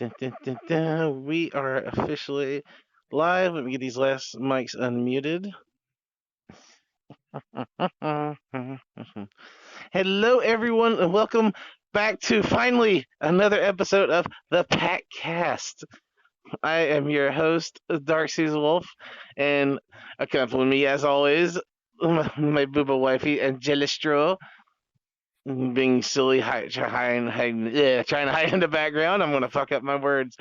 dun, dun, dun, dun. We are officially live. Let me get these last mics unmuted. Hello, everyone, and welcome back to finally another episode of the Pacc Cast. I am your host, Darcy's Wolf, and accompanying me, as always, my booba wifey, Angelistro, being silly, trying to hide in the background. I'm gonna fuck up my words.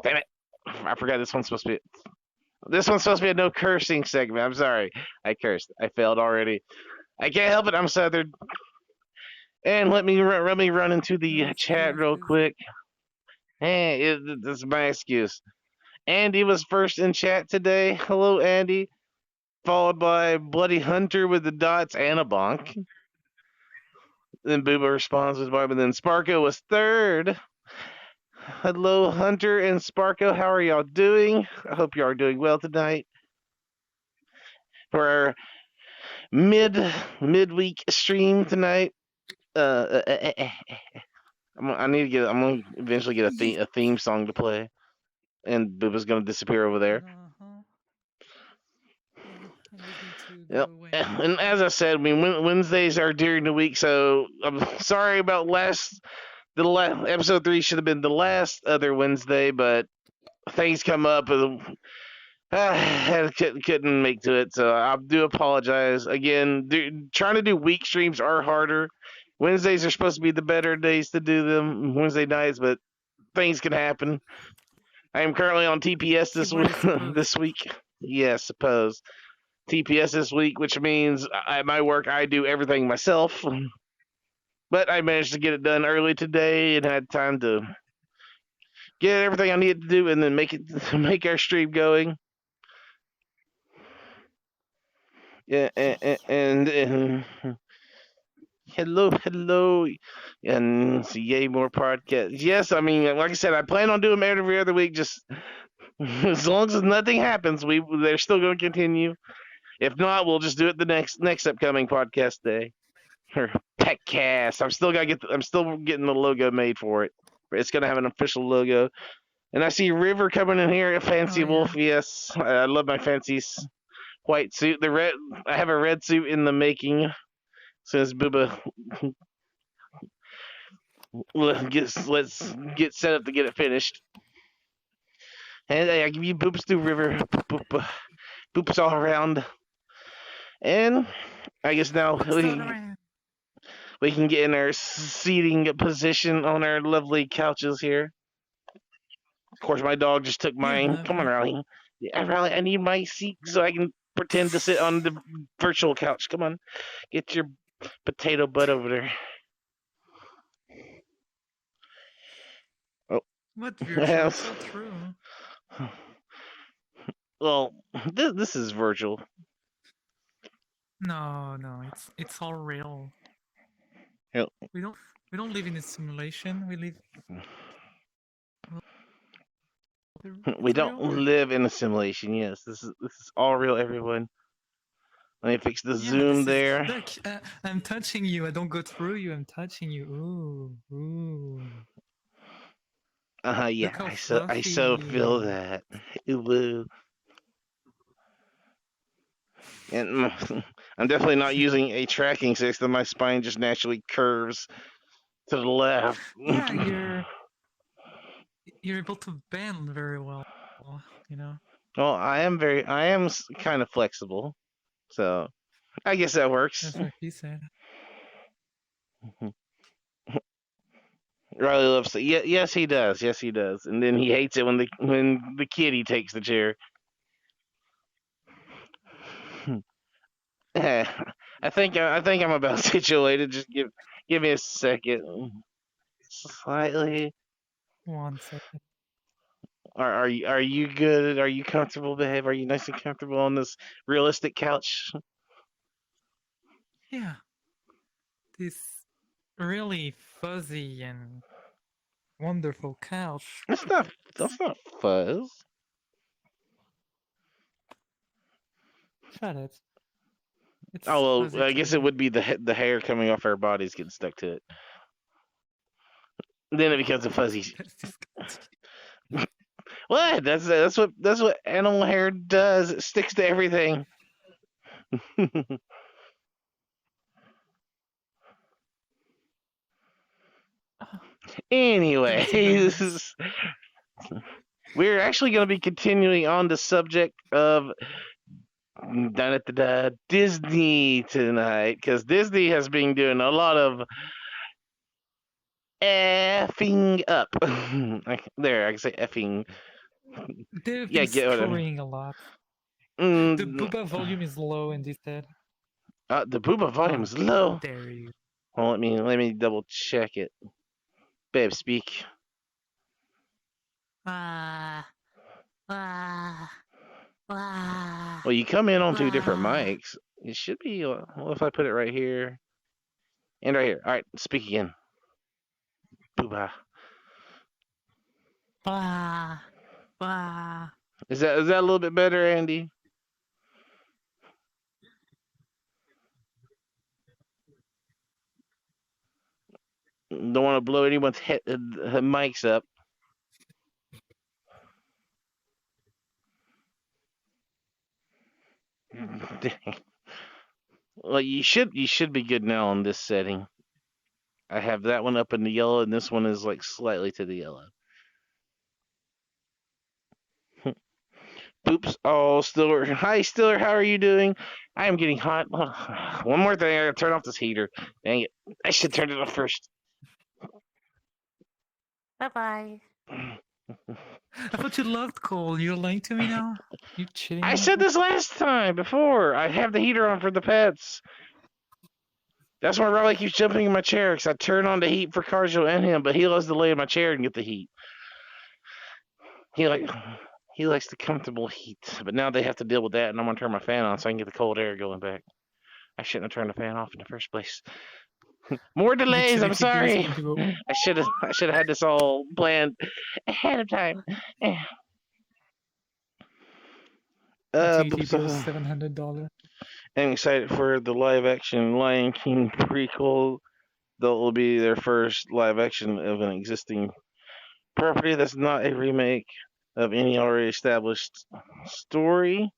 Damn it! I forgot this one's supposed to be a no cursing segment. I'm sorry, I cursed. I failed already. I can't help it. I'm Southern. And let me run into the chat real quick. Hey, this is my excuse. Andy was first in chat today. Hello, Andy. Followed by Bloody Hunter with the dots and a bonk. Then Booba responds with Bob, and then Sparko was third. Hello, Hunter and Sparko. How are y'all doing? I hope you are doing well tonight. For our midweek stream tonight. I'm gonna eventually get a theme song to play, and Booba's gonna disappear over there. Yep. And as I said, I mean Wednesdays are during the week, so I'm sorry about episode 3 should have been the last other Wednesday, but things come up and couldn't make to it, so I do apologize again. Trying to do week streams are harder. Wednesdays are supposed to be the better days to do them, Wednesday nights, but things can happen. I am currently on TPS this week. Yeah, suppose. TPS this week, which means at my work I do everything myself. But I managed to get it done early today and had time to get everything I needed to do and then make our stream going. Yeah, and hello, and yay, more podcasts. Yes, I mean, like I said, I plan on doing them every other week. Just as long as nothing happens, they're still going to continue. If not, we'll just do it the next upcoming podcast day or Pacc Cast. I'm still getting the logo made for it. It's going to have an official logo. And I see River coming in here, a fancy wolf. Yes, I love my fancy white suit. I have a red suit in the making. Says Booba. Let's get set up to get it finished. And I give you boops to River. Boops all around. And I guess now we can get in our seating position on our lovely couches here. Of course, my dog just took mine. Come on, Riley. Yeah, Riley, I need my seat so I can pretend to sit on the virtual couch. Come on. Get your potato butt over there. Oh. What virtual? So true. Well, this is virtual. No, it's all real. Yep. We don't live in a simulation. We live. We don't live in a simulation. Yes, this is all real, everyone. Let me fix the zoom there. Look, I'm touching you. I don't go through you. I'm touching you. Ooh. Yeah. I so feel that. Ooh. And I'm definitely not using a tracking system. My spine just naturally curves to the left. Yeah, you're able to bend very well, you know. Well, I am kind of flexible, so I guess that works. That's what he said. Riley loves it. Yes, he does. Yes, he does. And then he hates it when the kitty takes the chair. I think I'm about situated. Just give me a second. Slightly. 1 second. Are you good? Are you comfortable, babe? Are you nice and comfortable on this realistic couch? Yeah. This really fuzzy and wonderful couch. That's not fuzz. Shut it. Well, I guess it would be the hair coming off our bodies getting stuck to it. Then it becomes a fuzzy. What? That's what animal hair does. It sticks to everything. That's nice. Anyways, we're actually going to be continuing on the subject of Disney tonight because Disney has been doing a lot of effing up. There, I can say effing. They've Yeah, been get what I mean. screwing a lot. The Mm, booba volume is low, and they said, the booba volume "How is low. dare you!" Well, let me double check it. Babe, speak. Ah, ah, ah, Well, you come in on two different ah, mics. It should be. Well, if I put it right here and right here. All right, speak again. Booba. ah, ah. Is that a little bit better, Andy? Don't want to blow anyone's mics up. Well, you should be good now on this setting. I have that one up in the yellow, and this one is like slightly to the yellow. Oops. Oh, Stiller. Hi, Stiller. How are you doing? I am getting hot. One more thing. I gotta turn off this heater. Dang it. I should turn it off first. Bye bye. I thought you loved coal. You're lying to me now. You cheating I me? said this last time before. I have the heater on for the pets. That's why Riley keeps jumping in my chair because I turn on the heat for Carjo and him, but he loves to lay in my chair and get the heat. He like he likes the comfortable heat, but now they have to deal with that, and I'm gonna turn my fan on so I can get the cold air going back. I shouldn't have turned the fan off in the first place. More delays. I'm Utility bills are sorry. going to go. I should have had this all planned ahead of time. Utility So bills $700. I'm excited for the live action Lion King prequel. That will be their first live action of an existing property that's not a remake of any already established story.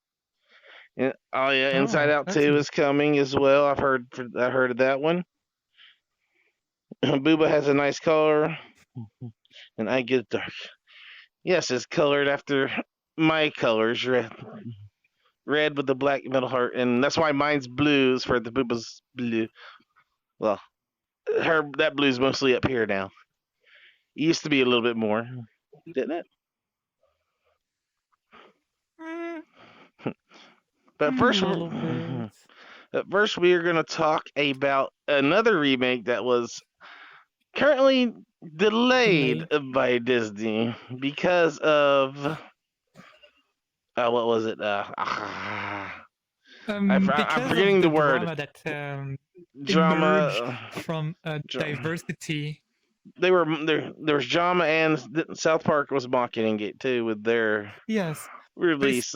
Oh yeah, Inside Oh, Out that's 2 good. is coming as well. I heard of that one. Booba has a nice color, and I get dark. Yes, it's colored after my colors, red with the black middle heart, and that's why mine's blue is for the Booba's blue. Well, her that blue's mostly up here now. It used to be a little bit more, didn't it? Mm, But first, a little bit. we are going to talk about another remake that was currently delayed Delayed. by Disney because of what was it? I'm Because of forgetting the the word. drama that emerged Drama. from diversity. They were there. There was drama, and South Park was mocking it too with their Yes, but it's release.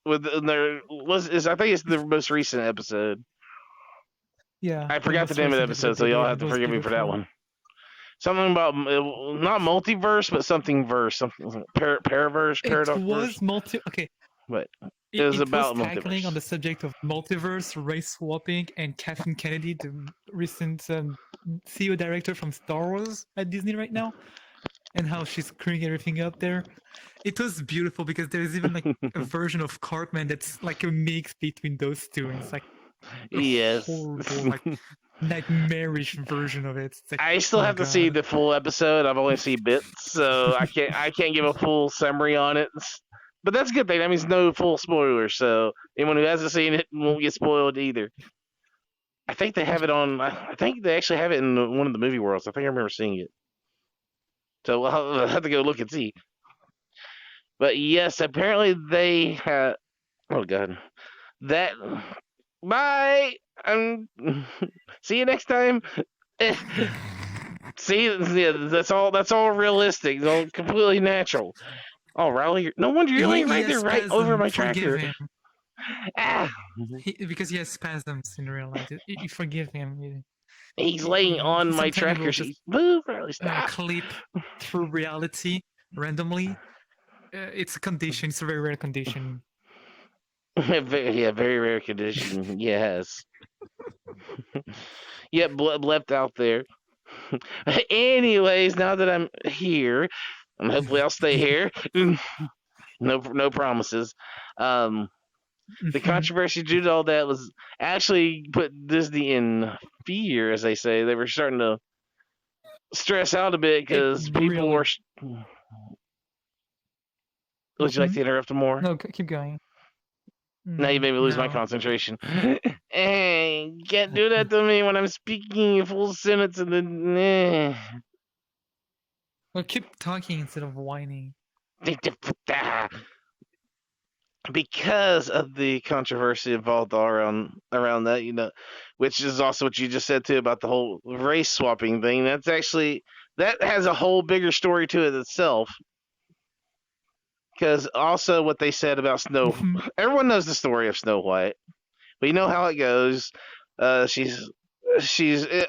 With their I think it's the most recent episode. yeah, I the forgot the most name of the recent episode episode, so they y'all did. have It to was forgive me for that beautiful. one. Something about not multiverse, but something verse, something paraverse, It paradox verse. was multi. Okay, But it was it was about tackling on multiverse. the subject of multiverse, race swapping, and Kathleen Kennedy, the recent CEO director from Star Wars at Disney right now, and how she's screwing everything up there. It was beautiful because there's even like a version of Cartman that's like a mix between those two, and it's like a Yes. horrible, like nightmarish version of it. It's like, I still oh have to see god. the full episode. I've only seen bits, so I can't give a full summary on it. But that's a good thing. That means no full spoilers. So anyone who hasn't seen it won't get spoiled either. I think they have it on. I think they actually have it in one of the movie worlds. I think I remember seeing it. So I'll have to go look and see. But yes, apparently they had. Oh god, that. Bye. See you next time. See, yeah, that's all. That's all realistic. It's all completely natural. Oh, Riley, no wonder you're laying He right has there, right over spasm. my Forgive tractor. him. Ah, Because he has spasms in real life. You forgive him. he's laying on my Sometimes he will tractor just seat. Move, Riley, stop. clip through reality randomly. It's a condition. It's a very rare condition. Yeah, very rare condition. Yes. Yep, left out there. Anyways, now that I'm here, and hopefully I'll stay here. No promises. Um, the Mhm. controversy due to all that was actually put Disney in fear, as they say. They were starting to stress out a bit It because people were. really. Would you like Hmm. to interrupt more? No, keep going. Now you made me lose my No. concentration. Hey, can't do that to me when I'm speaking a full sentence and then. Well, keep talking instead of whining. Because of the controversy involved all around that, which is also what you just said too about the whole race swapping thing. That has a whole bigger story to it itself. Because also what they said about Snow, Mhm. everyone knows the story of Snow White. We know how it goes. She's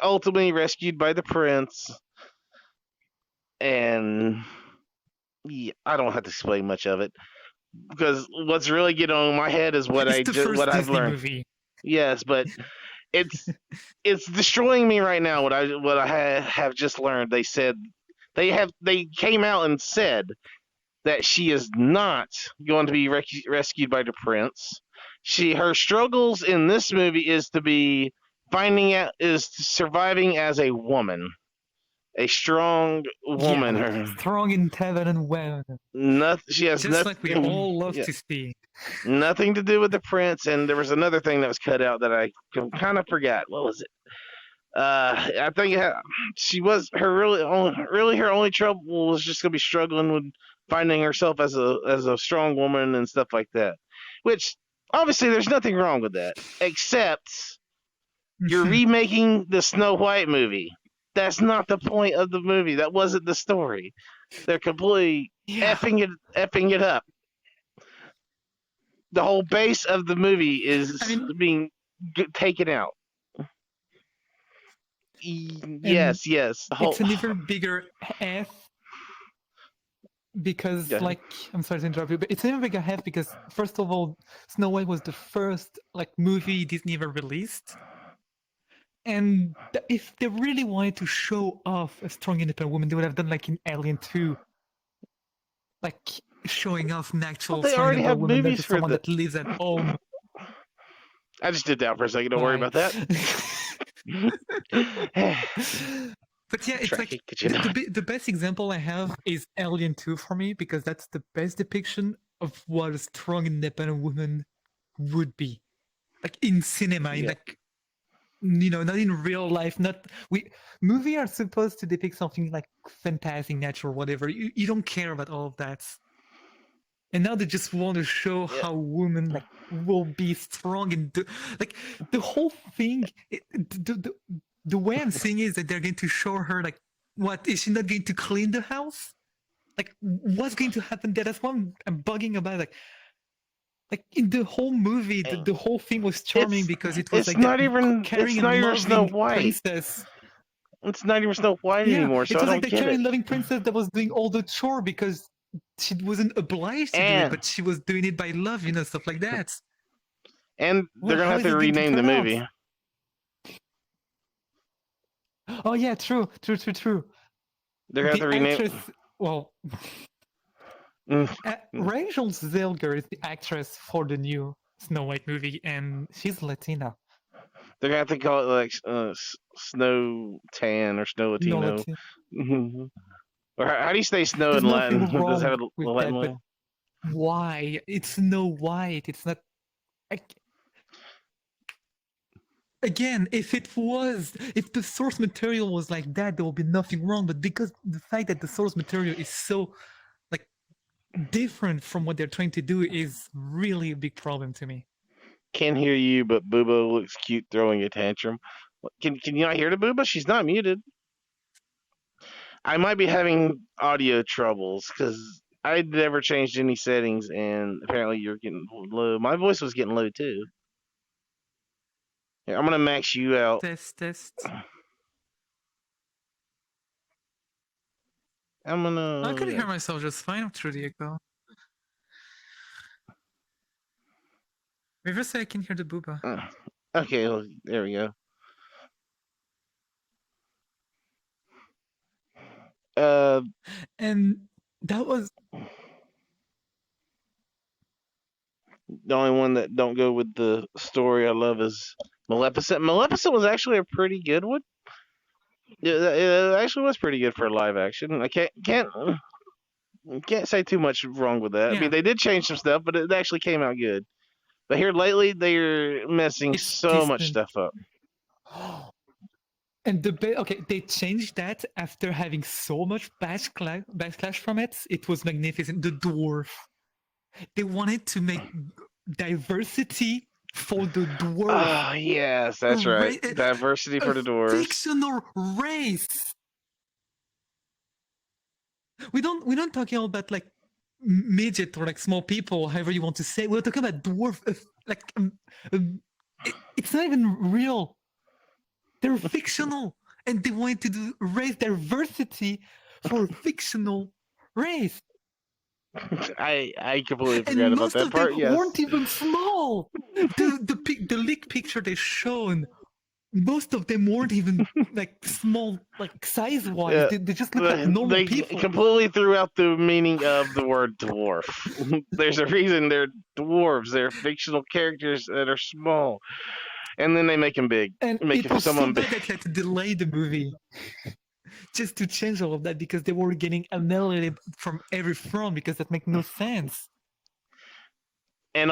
ultimately rescued by the prince, and yeah, I don't have to explain much of it because what's really getting on my head is It's the what first I've Disney learned. movie. Yes, but it's it's destroying me right now. What I have just learned. They came out and said that she is not going to be rescued by the prince. Her struggles in this movie is to be finding out is surviving as a woman, a strong woman. Yeah, Her strong in heaven and well, she has just like we nothing. all love Yeah, to see. nothing to do with the prince. And there was another thing that was cut out that I kind of forgot. What was it? I think she was her only trouble was just gonna be struggling with finding herself as a strong woman and stuff like that. Which obviously there's nothing wrong with that, except you're Mhm. remaking the Snow White movie. That's not the point of the movie. That wasn't the story. They're completely Yeah, effing it up. The whole base of the movie I is mean, being taken out. and Yes. The whole it's an even bigger F because, yeah. like, I'm sorry to interrupt you, but it's an even bigger F because, first of all, Snow White was the first like movie Disney ever released, and if they really wanted to show off a strong independent woman, they would have done like in Alien 2, like showing off an Well, actual they strong already have independent woman, not movies just for someone the. that lives at home. I just did that for a second. Don't worry Why? about that. But yeah, it's like Tracking, could you not? the best example I have is Alien 2 for me because that's the best depiction of what a strong independent woman would be. Like in cinema, in Yeah, like not in real life, not we movie are supposed to depict something like fantastic, natural, whatever. You don't care about all of that. And now they just want to show yeah. how women like will be strong and like the whole thing the way I'm seeing it is that they're going to show her like what is she not going to clean the house, like what's going to happen there. That's what I'm bugging about, like in the whole movie the whole thing was charming It's because it was like that caring it's and not even Snow loving White. princess. It's not even Snow White Yeah, anymore, so it I was like don't the get it. caring loving princess that was doing all the chore because she wasn't obliged to do it, And but she was doing it by love, stuff like that. they're Well, gonna how have is to it going to rename the turn out? movie. Oh yeah, true. They're gonna have The to rename. actress, well, Mm, mm. Rachel Zegler is the actress for the new Snow White movie, and she's Latina. They're gonna have to call it like Snow Tan or Snow No Latino. Latina. Or how do you say snow There's in nothing Latin? Does it wrong have a with Latin that, but line? why? It's Snow White. It's not. I, again, if the source material was like that, there would be nothing wrong. But because the fact that the source material is so like different from what they're trying to do is really a big problem to me. Can't hear you, but Booba looks cute throwing a tantrum. Can you not hear the Booba? She's not muted. I might be having audio troubles because I never changed any settings, and apparently you're getting low. My voice was getting low too. Here, I'm gonna max you out. Test. I'm I gonna could yeah. hear myself just fine through the echo. River say I can hear the booba. Okay, well, there we go. Uh, And that was the only one that don't go with the story I love is Maleficent. Maleficent was actually a pretty good one. It actually was pretty good for live action. I can't say too much wrong with that. I mean, yeah. they did change some stuff, but it actually came out good. But here lately, they're messing It's so much distant. stuff up. And okay, they changed that after having so much backlash from it. It was magnificent. The dwarf. They wanted to make diversity for the dwarf. Oh yes, that's right. Diversity for A the dwarves. fictional race. We don't talking about like midget or like small people, however you want to say. We're talking about dwarf. It's not even real. They're fictional, and they wanted to do race diversity for a fictional race. I completely forgot And about most that of them part. Yes. weren't even small. The leak picture they shown, most of them weren't even like small, like size wise. Yeah, They just look like normal they people. completely threw out the meaning of the word dwarf. There's a reason they're dwarves. They're fictional characters that are small, and then they make them big, And make it was so someone big. bad that they had to delay the movie just to change all of that because they were getting annihilated from every front because that makes no sense. And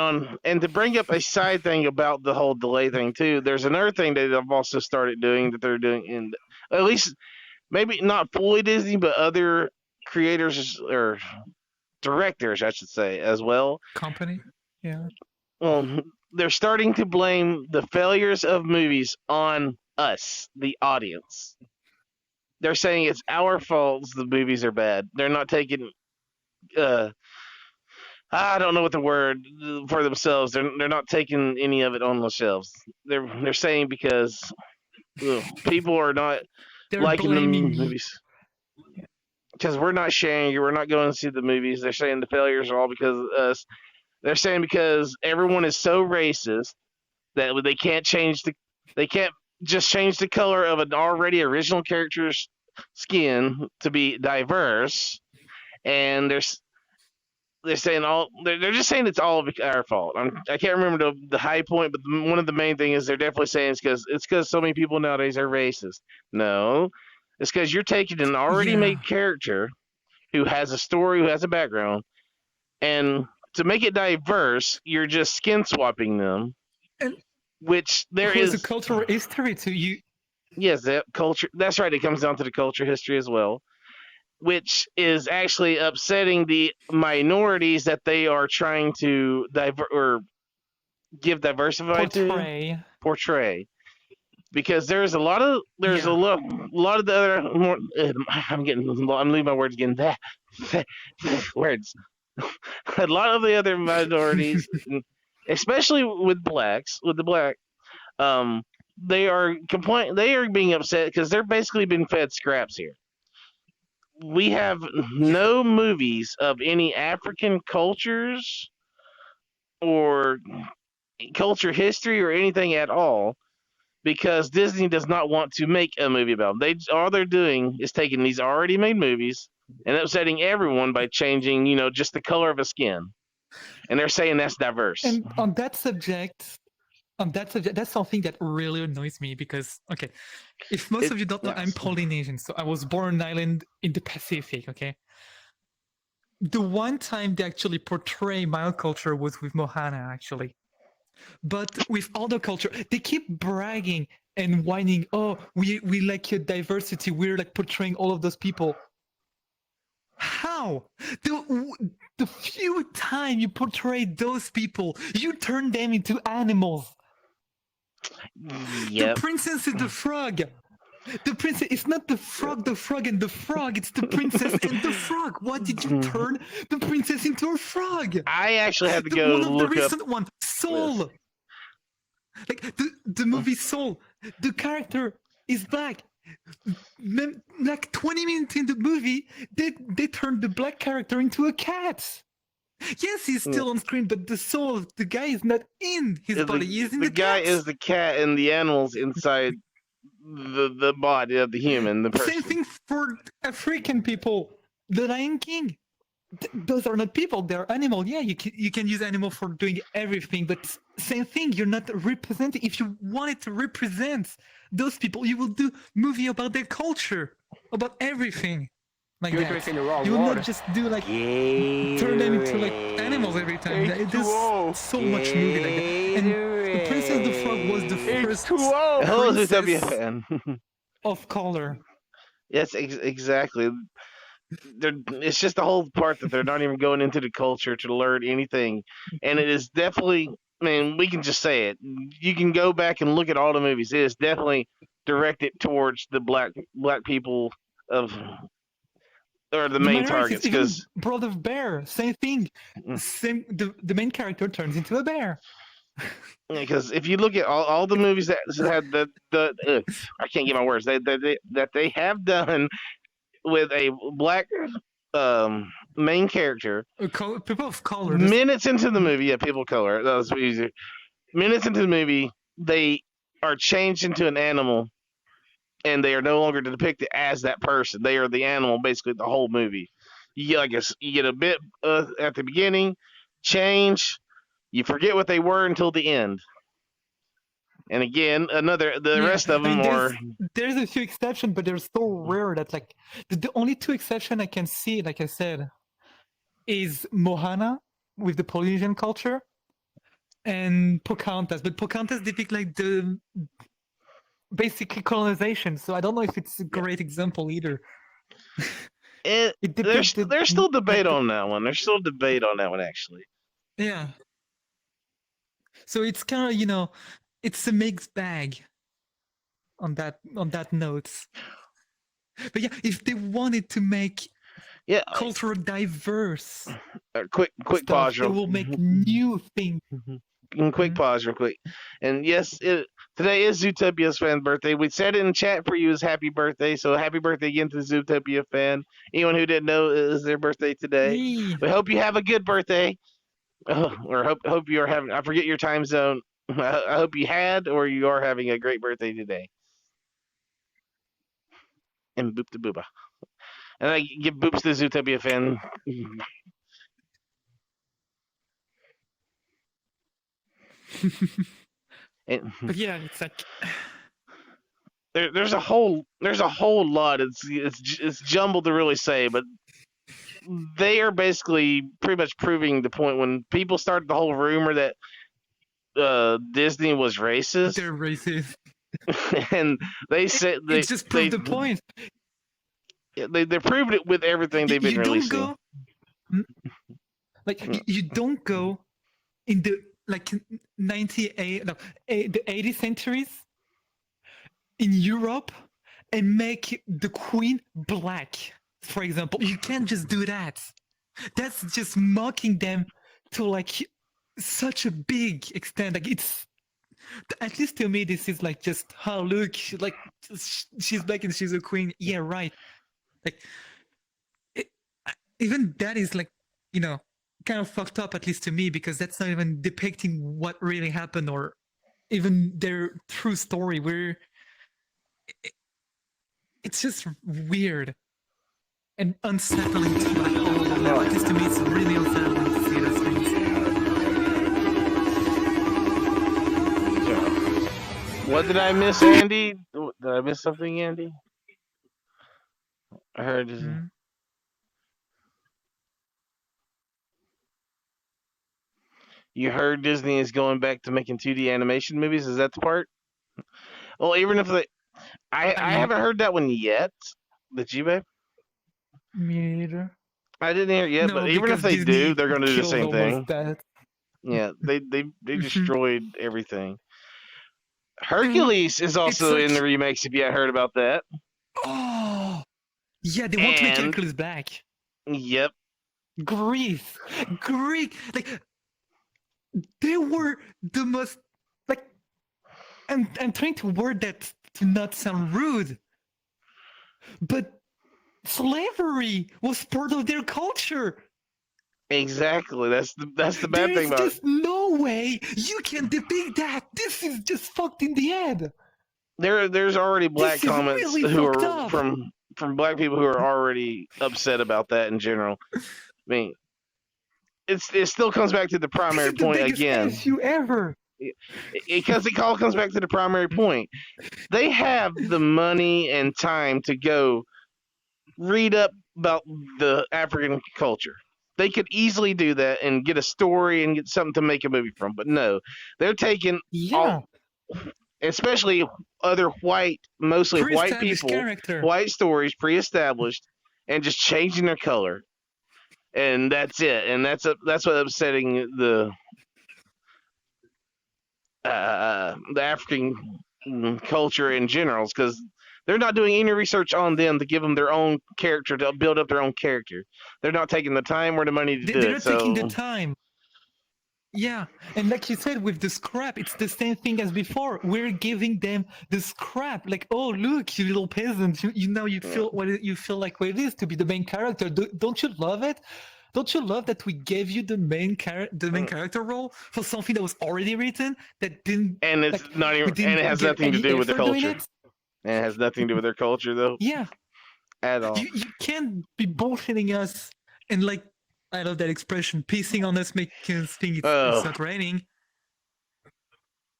to bring up a side thing about the whole delay thing too, there's another thing that I've also started doing that they're doing in at least maybe not fully Disney, but other creators or directors, I should say, as well. Company, yeah. They're starting to blame the failures of movies on us, the audience. They're saying it's our fault the movies are bad. They're not taking uh, I don't know what the word for themselves. They're not taking any of it on themselves. They're saying because people are not They're liking the blaming you. movies because we're not sharing it. We're not going to see the movies. They're saying the failures are all because of us. They're saying because everyone is so racist that they can't just change the color of an already original character's skin to be diverse, and they're saying they're just saying it's all of our fault. I can't remember the high point, but one of the main things is they're definitely saying it's because so many people nowadays are racist. No, it's because you're taking an already Yeah. made character who has a story, who has a background, and to make it diverse, you're just skin swapping them. And Which there who has a is, cultural history to you. yes, that culture. That's right. It comes down to the culture history as well, which is actually upsetting the minorities that they are trying to give diversify to portray. Because there's a lot of Yeah. a lot of the other more. I'm losing my words again. That words. A lot of the other minorities, especially with the black, um, they are being upset because they're basically being fed scraps here. We have no movies of any African cultures or culture history or anything at all because Disney does not want to make a movie about them. All they're doing is taking these already made movies and upsetting everyone by changing, just the color of a skin. And they're saying that's diverse. And on that subject, that's something that really annoys me because okay, if most of you don't know, I'm Polynesian, so I was born on an island in the Pacific. Okay, the one time they actually portray my culture was with Mohana, actually. But with other culture, they keep bragging and whining. Oh, we like your diversity. We're like portraying all of those people. How? The few time you portray those people, you turn them into animals. Yep. The princess is the frog. The princess is not the frog and the frog. It's the princess and the frog. Why did you turn the princess into a frog? I actually had to go one of look the recent up one, Soul. Like the movie Soul, the character is black. Like 20 minutes in the movie, they turned the black character into a cat. Yes, he's still on screen, but the soul of the guy is not in his body. He's in The the guy cat. is the cat, and the animals inside the body of the human, the Same person. thing for African people. The Lion King. Those are not people; they're animal. Yeah, you can use animal for doing everything, but same thing. You're not representing. If you wanted to represent those people, you will do movie about their culture, about everything, like You're that. drinking the wrong You will water. not just do like turn them into like animals every time. There's so much movie like that. And the Princess the Frog was the first H2O. Hello, Zootopia princess fan. of color. Yes, exactly. It's just the whole part that they're not even going into the culture to learn anything, and it is definitely. I mean, we can just say it. You can go back and look at all the movies. It is definitely directed towards the black people of or the The main minorities, targets even because Brother Bear, same thing. Same. The main character turns into a bear. if you look at all the movies that had I can't get my words that they have done with a black main character. People of color. Minutes into the movie, yeah, people of color. That was easier. Minutes into the movie, they are changed into an animal, and they are no longer depicted as that person. They are the animal, basically the whole movie. You get a bit at the beginning, change. You forget what they were until the end. And again, the Yeah, rest of I them mean, are there's a few exceptions, but they're so rare that like the only two exceptions I can see, like I said, is Mohana with the Polynesian culture and Pocahontas. But Pocahontas depict like the basically colonization, so I don't know if it's a great example either. It depicted there's still like debate on that one. There's still debate on that one actually. yeah. So it's kind of it's a mixed bag on that note. But yeah, if they wanted to make Yeah, cultural diverse quick stuff, pause they real will make new things. quick pause real quick. And yes, today is Zootopia's fan birthday. We said it in chat for you as happy birthday, so happy birthday again to Zootopia fan. Anyone who didn't know it is their birthday today. Yee. We hope you have a good birthday. Or hope you are having. I forget your time zone. I hope you had or you are having a great birthday today. And boop to booba. And I give boops to Zootopia fan. And But yeah, it's like there's a whole lot. It's jumbled to really say, but they are basically pretty much proving the point when people started the whole rumor that Disney was racist, they're racist. and they said It just proved the point. they proved it with everything they've been You don't releasing. go like you don't go in the like 98 no, the 80th centuries in Europe and make the queen black, for example. You can't just do that. That's just mocking them to like such a big extent. Like it's at least to me, this is like just oh look, like she's black and she's a queen. Yeah, right. Like it, even that is like kind of fucked up, at least to me, because that's not even depicting what really happened or even their true story. Where it's just weird and unsettling to like at least to me, it's really unsettling to see those things. What did I miss, Andy? Did I miss something, Andy? I heard. You heard Disney is going back to making 2D animation movies. Is that the part? Well, even if I haven't heard that one yet. Did you, babe? Me neither. I didn't hear it yet, No, but even if they Disney do, they're going to do the killed same almost thing. that. Yeah, they destroyed everything. Hercules is also in the remakes. If you had heard about that. Oh, yeah, they want to make Hercules black. Yep. Greek, like they were the most like. I'm trying to word that to not sound rude, but slavery was part of their culture. Exactly. That's the There bad thing is about it. just no way you can depict that. This is just fucked in the head. There's already black This is comments really who fucked are up. from black people who are already upset about that in general. I mean, it still comes back to the This primary is the point biggest again, issue ever. because it all comes back to the primary point. They have the money and time to go read up about the African culture. They could easily do that and get a story and get something to make a movie from, but no, they're taking all, Yeah, especially other white, mostly white pre-established people, character. white stories, pre-established, and just changing their color, and that's it. And that's what upsetting the African culture in general, because they're not doing any research on them to give them their own character, to build up their own character. They're not taking the time or the money to do They're it. not taking the So, time. Yeah, and like you said, with the scrap, it's the same thing as before. We're giving them the scrap, like, oh look, you little peasant, you know you yeah. feel you feel like what it is to be the main character. Don't you love it? Don't you love that we gave you the main character role for something that was already written that didn't And it's like not even, we and it didn't has give nothing to any do with their effort doing culture. it? And it has nothing to do with their culture, though, Yeah, at all. you can't be bullshitting us and like I love that expression, pissing on us, making us think it's Oh, not raining.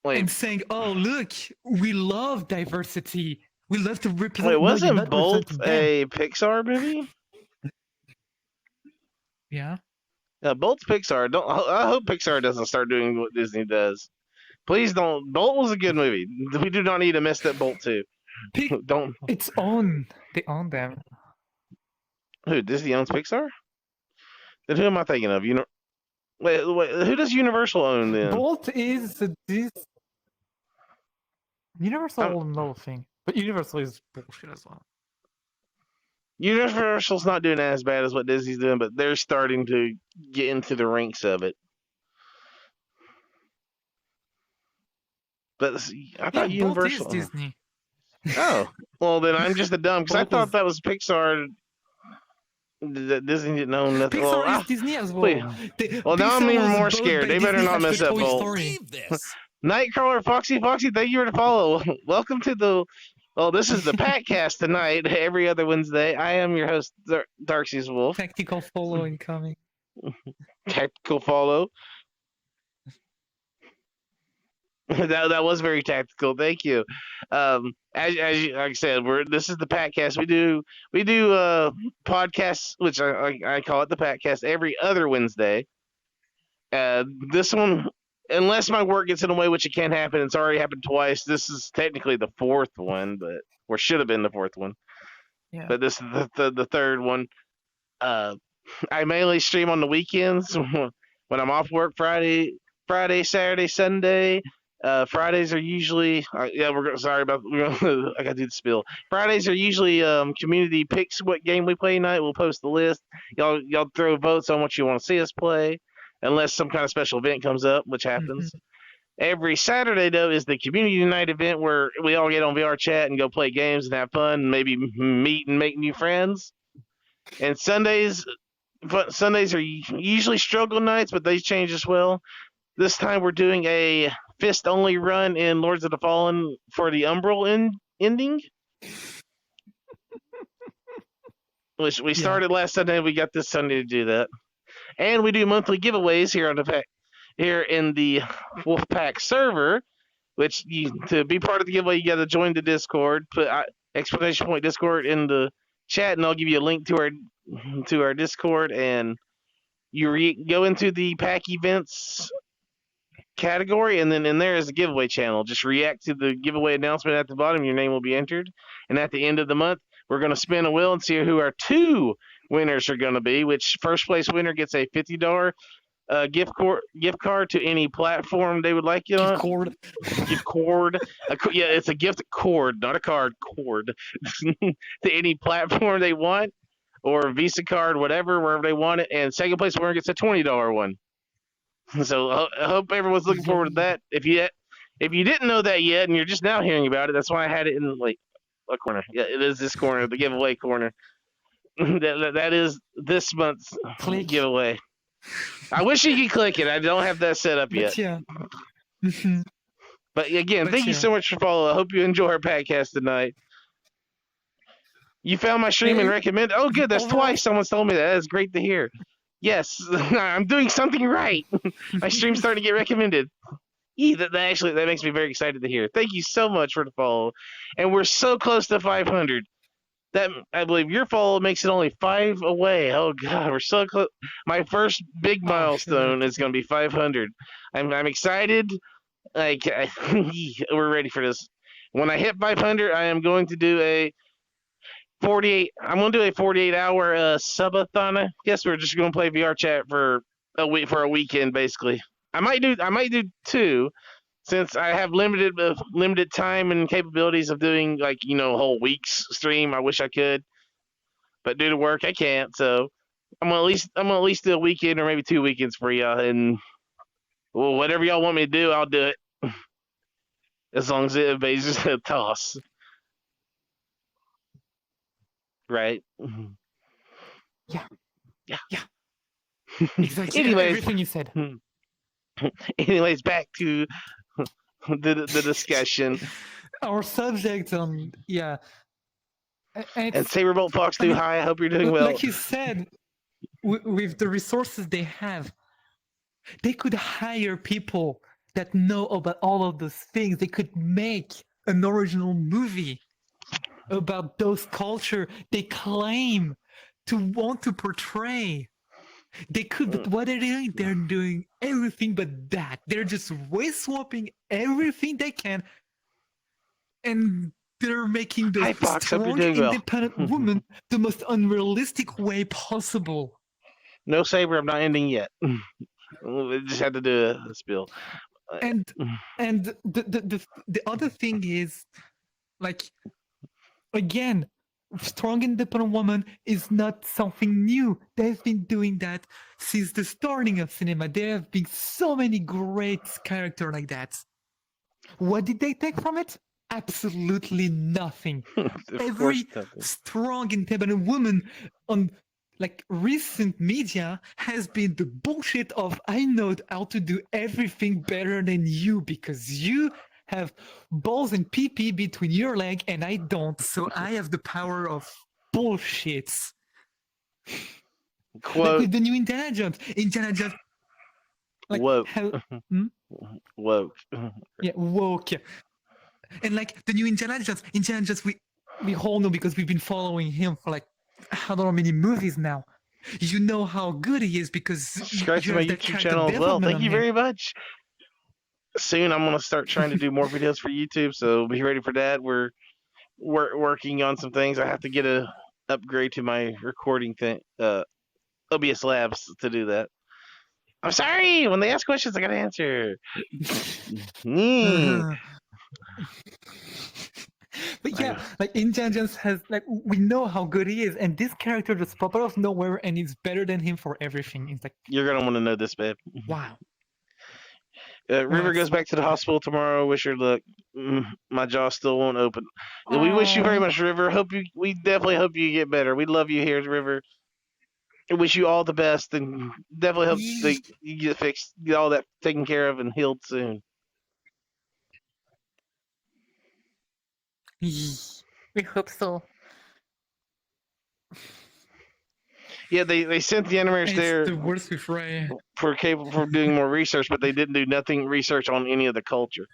wait, And saying, "Oh, look, we love diversity. We love to wait, represent." No, you're wasn't not Bolt representing them. a Pixar movie? Yeah. Yeah, Bolt's Pixar. Don't I hope Pixar doesn't start doing what Disney does. Please don't. Bolt was a good movie. We do not need a messed up Bolt too. Pick Don't. its own. They own them. Who, Disney owns Pixar? Then who am I thinking of? Wait. Who does Universal own then? Bolt is this I'm, Universal no thing, but Universal is bullshit as well. Universal's not doing as bad as what Disney's doing, but they're starting to get into the ranks of it. But I Yeah, thought Bolt is Universal. Disney. Oh, well then I'm just a dumb, because I Bolt thought was that was Pixar. That Disney didn't own nothing. Well, Pixar is Disney as wait. well. Well, now I'm Pixar even was more bought scared. by They better Disney not after mess up Toy Bolt. Story. Nightcrawler, Foxy, thank you for the follow. Welcome to the. Well, this is the Pacc Cast tonight, every other Wednesday. I am your host, Darcy's Wolf. Tactical following coming. Tactical follow. That was very tactical. Thank you. Like I said, this is the Pacc Cast. We do podcasts, which I call it the Pacc Cast, every other Wednesday. This one, unless my work gets in the way, which it can't happen, it's already happened twice. This is technically the fourth one, but or should have been the fourth one. Yeah. But this is the third one. Uh, I mainly stream on the weekends when I'm off work. Friday, Saturday, Sunday. Fridays are usually yeah. Sorry about I gotta do the spill. Fridays are usually community picks what game we play tonight. We'll post the list. Y'all throw votes on what you want to see us play, unless some kind of special event comes up, which happens. Every Saturday though is the community night event where we all get on VR chat and go play games and have fun, and maybe meet and make new friends. And Sundays are usually struggle nights, but they change as well. This time we're doing a fist only run in Lords of the Fallen for the Umbral ending, which we started last Sunday. We got this Sunday to do that, and we do monthly giveaways here in the Wolfpack server. Which to be part of the giveaway, you got to join the Discord. Put exclamation point Discord in the chat, and I'll give you a link to our Discord, and you go into the pack events category, and then in there is a giveaway channel. Just react to the giveaway announcement at the bottom. Your name will be entered, and at the end of the month, we're going to spin a wheel and see who our two winners are going to be. Which first place winner gets a $50 gift card to any platform they would like it on. Gift cord. Yeah, it's a gift cord, not a card. Cord to any platform they want, or Visa card, whatever, wherever they want it. And second place winner gets a $20 one. So I hope everyone's looking forward to that. If you didn't know that yet, and you're just now hearing about it, that's why I had it in like a corner. Yeah, it is this corner, the giveaway corner. that is this month's giveaway. I wish you could click it. I don't have that set up yet. But yeah. Mhm. But again, But thank you yeah. so much for following. I hope you enjoy our podcast tonight. You found my stream and And recommend. Oh, good. That's overall, twice someone's told me that. That's great to hear. Yes, I'm doing something right. My stream's starting to get recommended. That makes me very excited to hear. Thank you so much for the follow, and we're so close to 500. That I believe your follow makes it only 5 away. Oh God, we're so close. My first big oh milestone shit. is going to be 500. I'm excited. Like we're ready for this. When I hit 500, I am going to do a 48. I'm going to do a 48-hour subathon. I guess we're just going to play VR chat for a weekend, basically. I might do two, since I have limited time and capabilities of doing like whole weeks stream. I wish I could, but due to work, I can't. So I'm gonna at least do a weekend or maybe 2 weekends for y'all, and well, whatever y'all want me to do, I'll do it as long as it obeys just a toss, right? Yeah. Yeah. Yeah. Exactly. Anyways, Everything you said. anyways, back to the discussion. Our subject on yeah. And It's Saberbolt Fox I do mean, hi. I hope you're doing well. like you said, with the resources they have, they could hire people that know about all of those things. They could make an original movie about those culture they claim to want to portray. They could, but what are they doing? They're doing everything but that. They're just waste swapping everything they can, and they're making the Hi Fox, hope you're strong, doing well. independent woman the most unrealistic way possible. No Saber, I'm not ending yet. We just had to do a spill. And the other thing is, like, again, strong independent woman is not something new. They've been doing that since the starting of cinema. There have been so many great characters like that. What did they take from it? Absolutely nothing. Of course, Every nothing. strong independent woman on like recent media has been the bullshit of I know how to do everything better than you because you have balls and pee between your leg and I don't, so I have the power of bullshits. Like Quote with the new Indiana Jones. Indiana Jones, like woke, how, woke. yeah, woke. And like the new Indiana Jones, we all know because we've been following him for like I don't know how many movies now. You know how good he is because Subscribe you to my have that YouTube character channel as well. development Thank on you him. very much. Soon I'm gonna start trying to do more videos for YouTube, so be ready for that. We're working on some things. I have to get a upgrade to my recording thing, OBS Labs to do that. I'm sorry. When they ask questions, I gotta answer. But yeah, like Indiana Jones has like we know how good he is, and this character just popped out of nowhere and is better than him for everything. It's like You're gonna want to know this, babe. wow. River What? goes back to the hospital tomorrow. Wish her luck. My jaw still won't open. We wish you very Oh, much, River. We definitely hope you get better. We love you here, River. I wish you all the best, and definitely hope that you get fixed, get all that taken care of, and healed soon. we hope so. Yeah, they sent the animators It's there the worst with Ray. for doing more research, but they didn't do nothing research on any of the culture.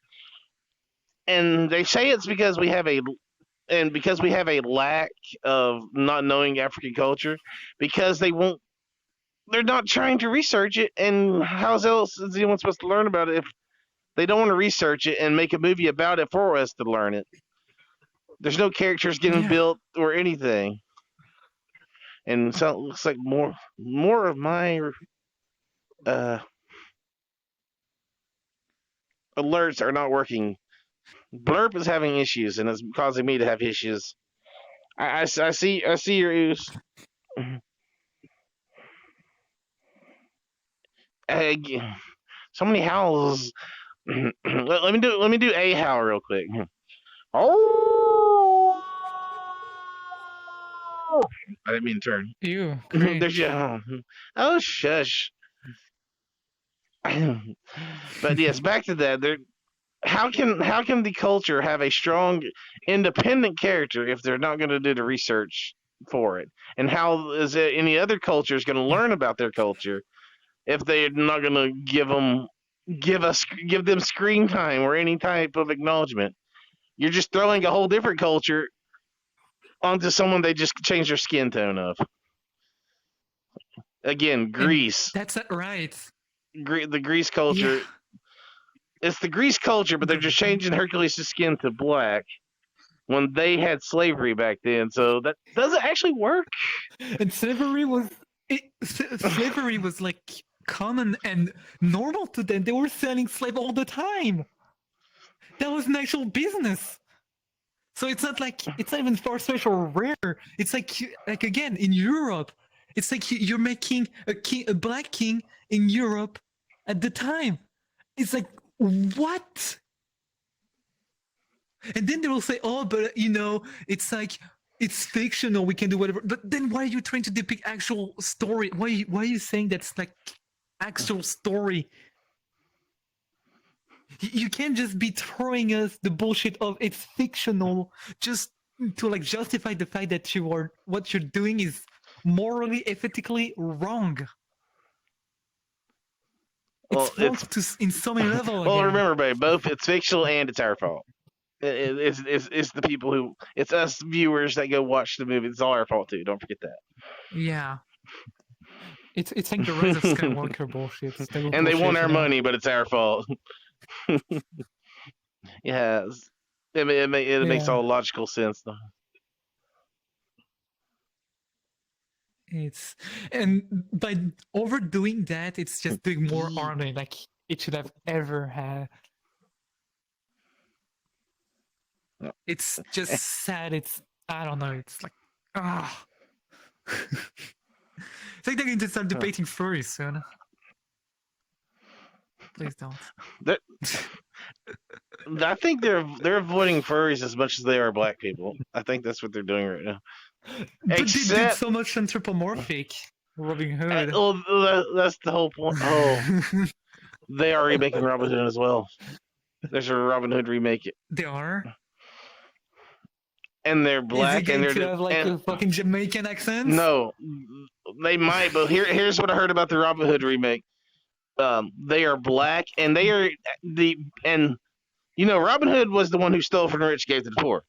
And they say it's because we have a lack of not knowing African culture, because they're not trying to research it, and how else is anyone supposed to learn about it if they don't want to research it and make a movie about it for us to learn it? There's no characters getting Yeah. built or anything, and so it looks like more of my uh, alerts are not working. Blurp is having issues, and it's causing me to have issues. I see your ooze. Uh, so many howls. Let me do a howl real quick. Oh, I didn't mean to turn. Ew, There's cringe. your oh shush. But yes, back to that. How can the culture have a strong, independent character if they're not going to do the research for it? And how is it any other culture is going to Yeah. learn about their culture if they're not going to give them screen time or any type of acknowledgement? You're just throwing a whole different culture onto someone they just changed their skin tone of. Again, And Greece, that's not right. The Greece Yeah. culture. It's the Greece culture, but they're just The- changing Hercules' skin to black when they had slavery back then. So that doesn't actually work. and slavery was like common and normal to them. They were selling slave all the time. That was an actual business. So it's not even far fetched or rare. It's like again in Europe, it's like you're making a black king in Europe at the time. It's like what? And then they will say, "Oh, but it's like it's fictional. We can do whatever." But then why are you trying to depict actual story? Why are you saying that's like actual story? You can't just be throwing us the bullshit of it's fictional just to like justify the fact that what you're doing is morally, ethically wrong. Well, It's wrong in so many levels well. again. Remember, babe, both it's fictional and it's our fault. It's the people who it's us viewers that go watch the movie. It's all our fault too. Don't forget Yeah. It's like the Rise of that. Skywalker bullshit. It's type of And they want bullshit, our money, but it's our fault. Yes, it makes Yeah. all logical sense though. It's and by overdoing that, it's just doing more harm than like it should have ever had. It's just sad. I don't know. It's like ah. It's like they're going to start debating furries soon. Please don't. I think they're avoiding furries as much as they are black people. I think that's what they're doing right now. But they did Except, so much anthropomorphic Robin Hood. well, that's the whole point. Oh, they are remaking Robin Hood as well. There's a Robin Hood remake, They are. and they're Is it black, and going they're to have like and a fucking Jamaican accent? no, they might. But here's what I heard about the Robin Hood remake. They are black, and they are and Robin Hood was the one who stole from the rich, gave to the poor.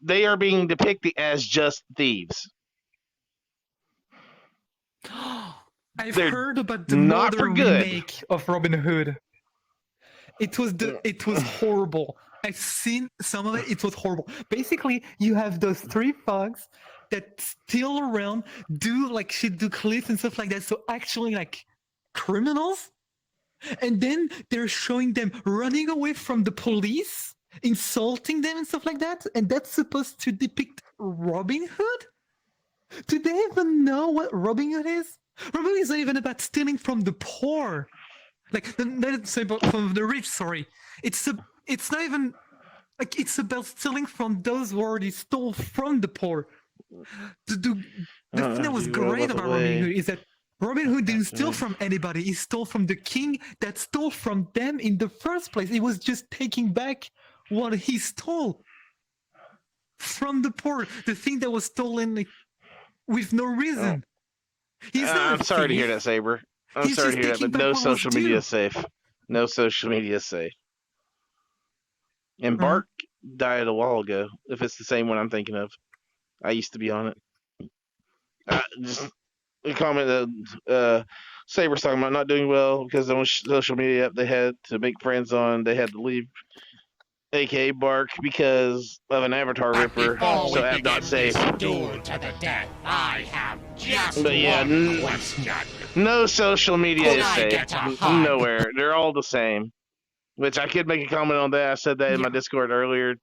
They are being depicted as just thieves. I've They're heard about the not for modern good. remake of Robin Hood. It was horrible. I've seen some of it. It was horrible. Basically, you have those three thugs that steal around, do clips and stuff like that. So actually, like criminals, and then they're showing them running away from the police, insulting them and stuff like that. And that's supposed to depict Robin Hood. Do they even know what Robin Hood is? Robin Hood is not even about stealing from the poor. Like, let's say from the rich, sorry. It's not even, like, it's about stealing from those who already stole from the poor. The thing that was great about Robin Hood is that Robin Hood didn't steal from anybody. He stole from the king that stole from them in the first place. He was just taking back what he stole from the poor. The thing that was stolen, like, with no reason. He's not I'm a sorry to hear thief. that, Saber. I'm He's sorry to just hear that, taking but back no what was social media due. is safe. No social media is safe. And Uh-huh. Bark died a while ago. If it's the same one I'm thinking of, I used to be on it. Just a comment that Saber's talking about not doing well because on social media they had to make friends on. They had to leave, aka Bark, because of an avatar But ripper. before So we app begin not safe. this duel to the death, I have just But yeah, one question. no social media Could is I safe. get a hug? Nowhere. They're all the same. Which I could make a comment on that. I said that in my Yeah. Discord earlier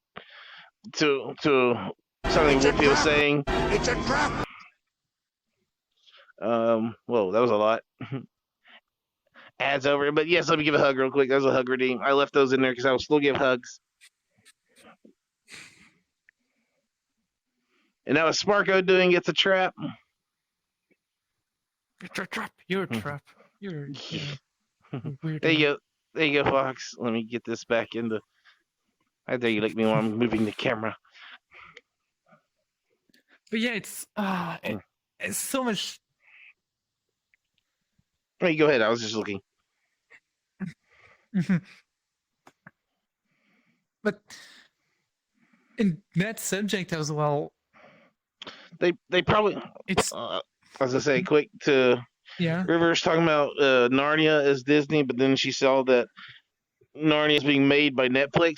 to something It's a Whoopi was trap. saying. It's a trap. Whoa, that was a lot. Ads over, but yes, let me give a hug real quick. That was a hug redeem. I left those in there because I will still give hugs. And that was Sparko doing It's a Trap. It's a trap. You're a trap. You're. Weird. There you go. There you go, Fox. Let me get this back into. I dare you lick me while I'm moving the camera. But yeah, it's so much. Hey, go ahead. I was just looking. But in that subject as well, They probably. it's As I say, quick to yeah. Rivers talking about Narnia as Disney, but then she saw that Narnia is being made by Netflix.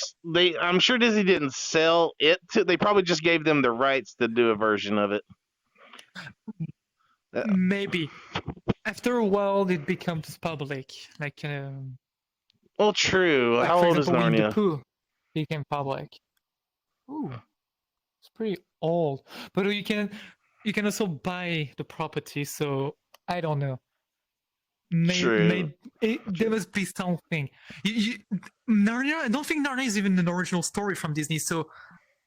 I'm sure Disney didn't sell it to. They probably just gave them the rights to do a version of it. Maybe after a while it becomes public. Like, Well, true. like How for old is example, Winnie the Narnia? Pooh became public. Ooh, it's pretty old. But you can also buy the property. So I don't know. True. There must be something. Narnia. I don't think Narnia is even an original story from Disney. So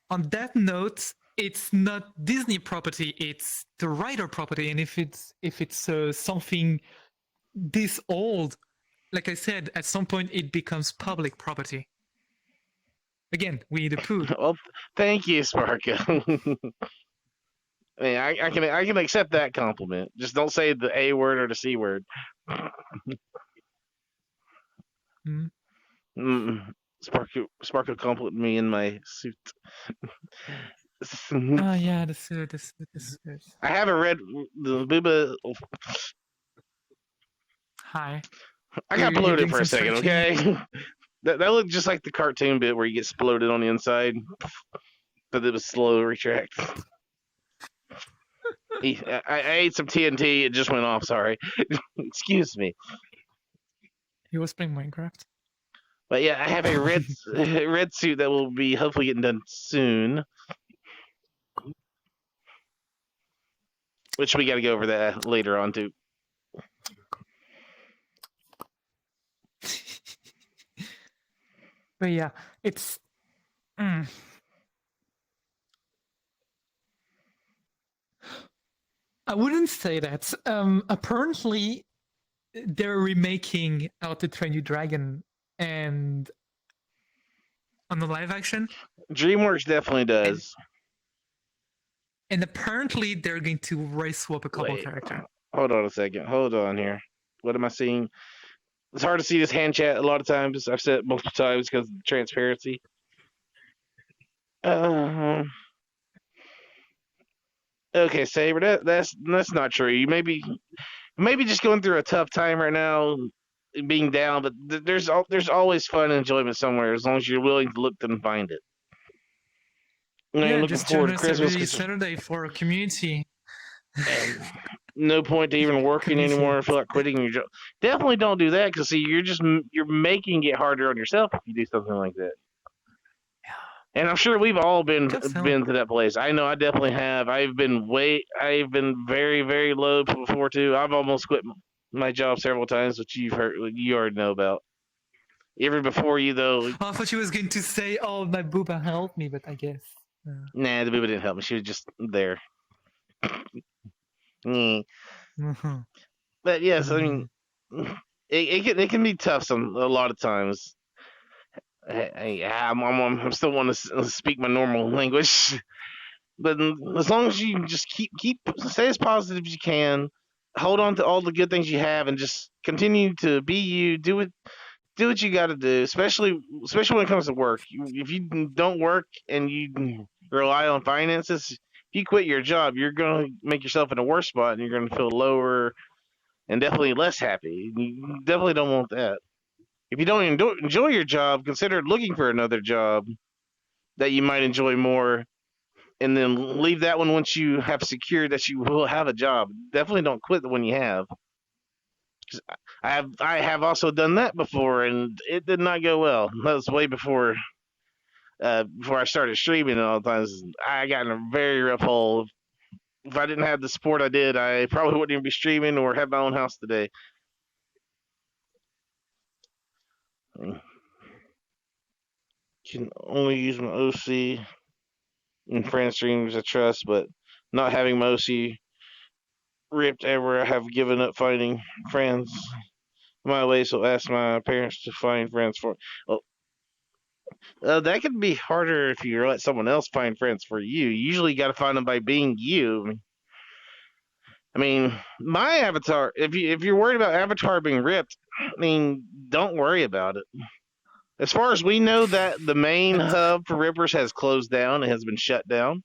on that note, it's not Disney property; it's the writer property. And if it's something this old, like I said, at some point it becomes public property. Again, Winnie the Pooh. Well, thank you, Sparka. I mean, I can accept that compliment. Just don't say the A word or the C word. Hmm. Sparkle complimented me in my suit. Oh yeah, the suit. I haven't read the Booba. Hi. I got You're bloated doing for a some second, stretching. okay? That looked just like the cartoon bit where you get exploded on the inside, but it was slow retract. I ate some TNT. It just went off. Sorry. Excuse me. He was playing Minecraft. But yeah, I have a red suit that will be hopefully getting done soon. Which we got to go over that later on too. But yeah, it's. I wouldn't say that. Apparently, they're remaking How to Train Your Dragon and on the live action, DreamWorks definitely does. and apparently they're going to race swap a couple Wait, characters. hold on a second. Hold on here. What am I seeing? It's hard to see this hand chat a lot of times. I've said it multiple times because of transparency. Okay, Saber, that's not true. You maybe just going through a tough time right now, being down, but there's always fun and enjoyment somewhere as long as you're willing to look and find it. You know, you're Yeah, looking just join forward to us Christmas every 'cause Saturday for a community. and no point to even working Community. anymore. I feel like quitting your job. Definitely don't do that because see, you're making it harder on yourself if you do something like that. And I'm sure we've all been Just help. to that place. I know I definitely have. I've been very very low before too. I've almost quit my job several times, which you already know about. Even before you though, Oh, I thought you was going to say, "Oh, my booba helped me," but I guess. nah, the movie didn't help me. She was just there. Mm. But yes, I mean, it can be tough a lot of times. I'm still want to speak my normal language, but as long as you just keep stay as positive as you can, hold on to all the good things you have, and just continue to be you. Do what you got to do, especially when it comes to work. If you don't work and you rely on finances, if you quit your job, you're gonna make yourself in a worse spot, and you're gonna feel lower and definitely less happy. You definitely don't want that. If you don't enjoy your job, consider looking for another job that you might enjoy more, and then leave that one once you have secured that you will have a job. Definitely don't quit the one you have. I have also done that before, and it did not go well. That was way before I started streaming and all the times. I got in a very rough hole. If I didn't have the support I did, I probably wouldn't even be streaming or have my own house today. Can only use my OC in friend streams I trust, but not having my OC ripped ever, I have given up finding friends. my way, so ask my parents to find friends for. Well, that could be harder if you let someone else find friends for you. You usually got to find them by being you. I mean, my avatar. If you're worried about avatar being ripped, I mean, don't worry about it. As far as we know, that the main That's hub for rippers has closed down. It has been shut down.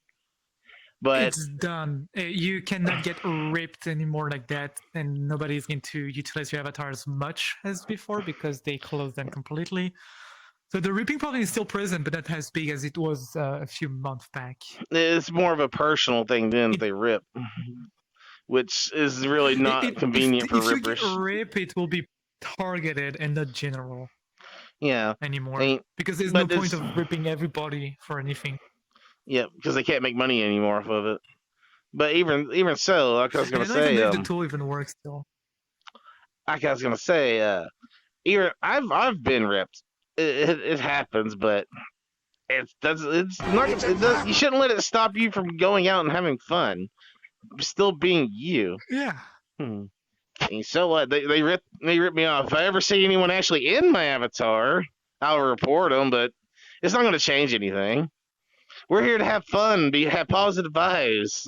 But it's done. You cannot get ripped anymore like that, and nobody's going to utilize your avatar as much as before because they closed them completely. So the ripping problem is still present, but not as big as it was a few months back. it's more of a personal thing than they rip, which is really not convenient for If you get rippers. ripped, it will be targeted and not general Yeah, anymore. I mean, Because there's no but point it's of ripping everybody for anything. yeah, because they can't make money anymore off of it. But even so, like I was And I gonna don't even say, know if the tool even works still. even I've been ripped. It happens, but it's not you shouldn't let it stop you from going out and having fun. Still being you. Yeah. Hmm. And so what? They rip me off. If I ever see anyone actually in my avatar, I'll report them. But it's not going to change anything. We're here to have fun, have positive vibes,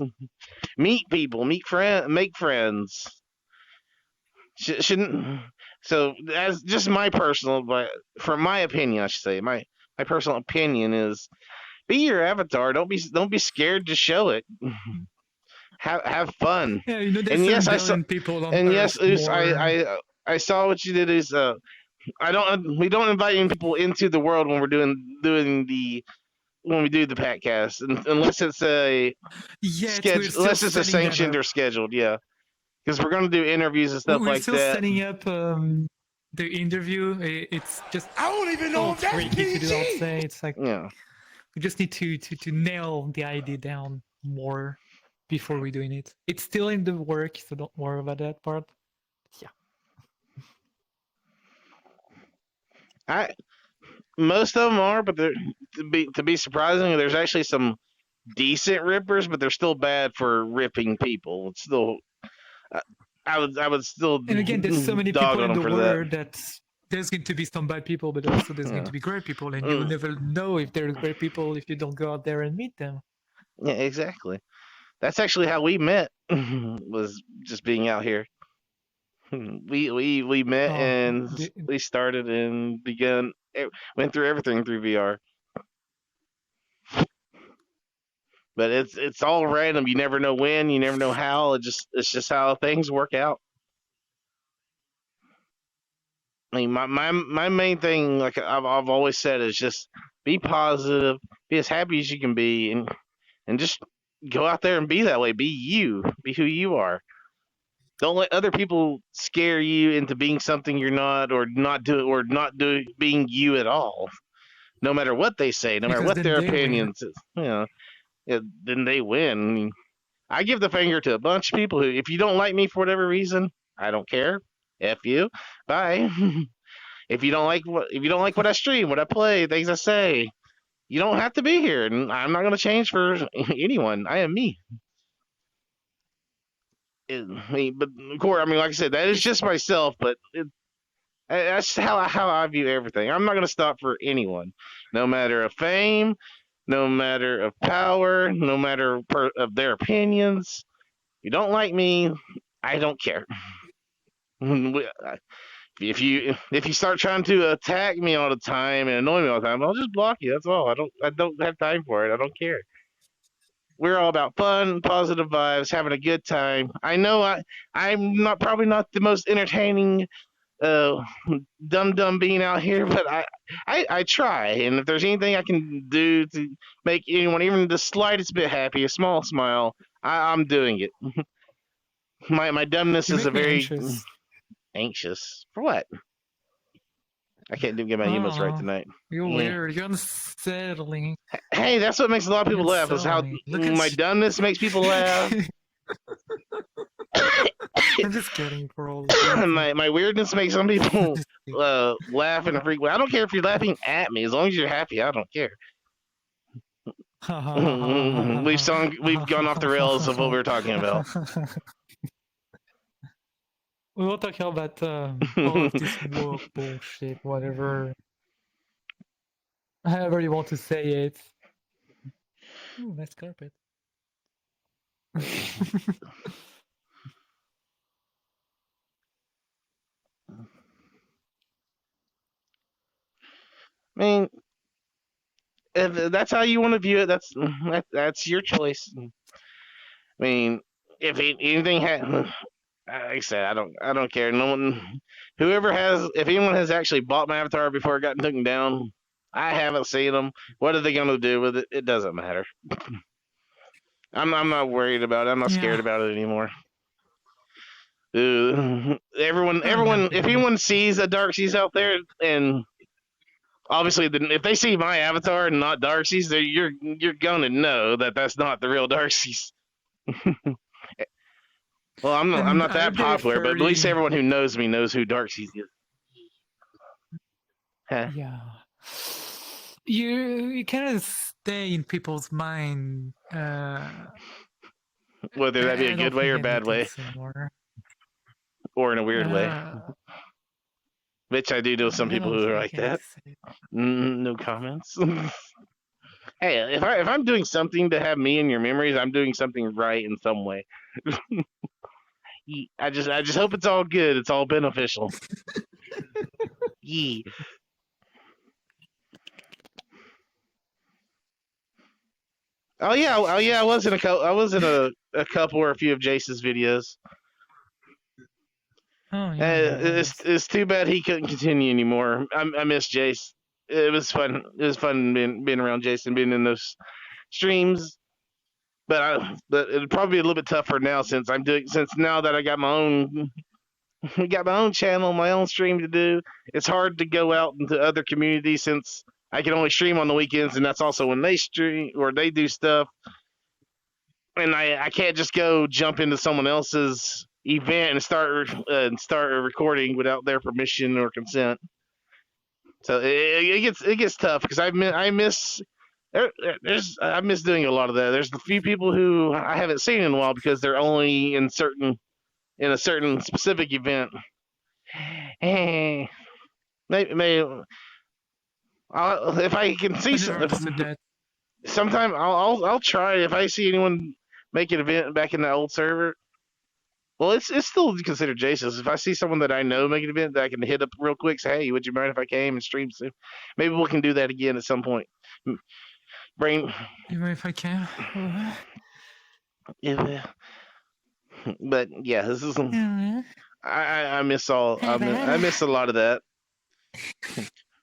meet people, make friends. Shouldn't so as just my personal, but from my opinion, I should say my personal opinion is be your avatar. Don't be scared to show it. Have fun. Yeah, you know, there's And 7 yes, I saw. billion people on And yes, Earth Oos, more. I saw what you did. Is we don't invite any people into the world when we're doing the when we do the Pacc Cast, unless it's a Yet we're schedule, still unless it's a setting that sanctioned up. or scheduled. Yeah, because we're gonna do interviews and stuff We're like still that. setting up the interview. It's just I don't even know all if that's tricky to do, I'd PG. say. It's like Yeah, we just need to nail the idea down more before we're doing it. It's still in the work, so don't worry about that part. Yeah. I most of them are, but to be surprising, there's actually some decent rippers, but they're still bad for ripping people. It's still I I would still And again, there's so many dog people on in them the for that. world that there's going to be some bad people, but also there's going Yeah. to be great people, and you'll Mm, never know if they're great people if you don't go out there and meet them. yeah, exactly. That's actually how we met. Was just being out here. We met Oh, and we started and began went through everything through VR. But it's all random. You never know when, you never know how. It's just how things work out. I mean, my main thing, like I've always said, is just be positive, be as happy as you can be, and just go out there and be that way. Be you. Be who you are. Don't let other people scare you into being something you're not, or not do being you at all. No matter what they say, no matter because what then their they win. opinions, then they win. I give the finger to a bunch of people who, if you don't like me for whatever reason, I don't care. F you. Bye. If you don't like what I stream, what I play, things I say, you don't have to be here, and I'm not going to change for anyone. I am me. But of course, I mean, like I said, that is It's just myself. But that's how I view everything. I'm not going to stop for anyone, no matter of fame, no matter of power, no matter of their opinions. If you don't like me, I don't care. If you start trying to attack me all the time and annoy me all the time, I'll just block you. That's all. I don't have time for it. I don't care. We're all about fun, positive vibes, having a good time. I know I'm probably not the most entertaining uh dumb being out here, but I try. And if there's anything I can do to make anyone even the slightest bit happy, a small smile, I'm doing it. My dumbness you is a make me very anxious. anxious for what? I can't even get my emotes right Oh, tonight. you're Yeah. weird. You're unsettling. Hey, that's what makes a lot of You're people laugh. Is how unsettling. Look my at dumbness makes people laugh. you. I'm just kidding for all the reason. my weirdness makes some I'm people just kidding. laugh and freak. I don't care if you're laughing at me, as long as you're happy. I don't care. We've gone off the rails of what we were talking about. we were talking about all of this woke bullshit, whatever, however you want to say it. Ooh, nice carpet. I mean, if that's how you want to view it, that's your choice. I mean, if anything like I said, I don't care. No one, whoever has, if anyone has actually bought my avatar before it got taken down, I haven't seen them. What are they gonna do with it? It doesn't matter. I'm not worried about it. I'm not scared Yeah. about it anymore. Oh, yeah, If anyone sees a Darkseid out there, and obviously, if they see my avatar and not Darkseid's, you're gonna know that that's not the real Darkseid. Well, I'm and not are that they popular, but at least fairly... everyone who knows me knows who Darkseid is. Huh. Yeah. You kind of stay in people's mind. Whether that be a I don't good way think or I need bad way, this anymore. or in a weird way, which I do know some I people don't who are think like I need that. to say it. No comments. Hey, if I'm doing something to have me in your memories, I'm doing something right in some way. I just hope it's all good. It's all beneficial. Yee. Oh yeah. I was in a couple or a few of Jace's videos. Oh, yeah, there was. It's too bad he couldn't continue anymore. I miss Jace. It was fun. It was fun being around Jason, being in those streams. But it'd probably be a little bit tougher now since now that I got my own channel, my own stream to do. It's hard to go out into other communities since I can only stream on the weekends, and that's also when they stream or they do stuff. And I can't just go jump into someone else's event and start a recording without their permission or consent. So it gets tough because I miss doing a lot of that. There's a few people who I haven't seen in a while because they're only in a certain specific event. Hey, maybe if I can see I never understood that. sometime I'll try if I see anyone make an event back in the old server. Well, it's still considered Jason's. If I see someone that I know make an event that I can hit up real quick, say, hey, would you mind if I came and streamed soon? Maybe we can do that again at some point. Brain, Even if I can. yeah. But yeah, this is Yeah. I miss I miss a lot of that.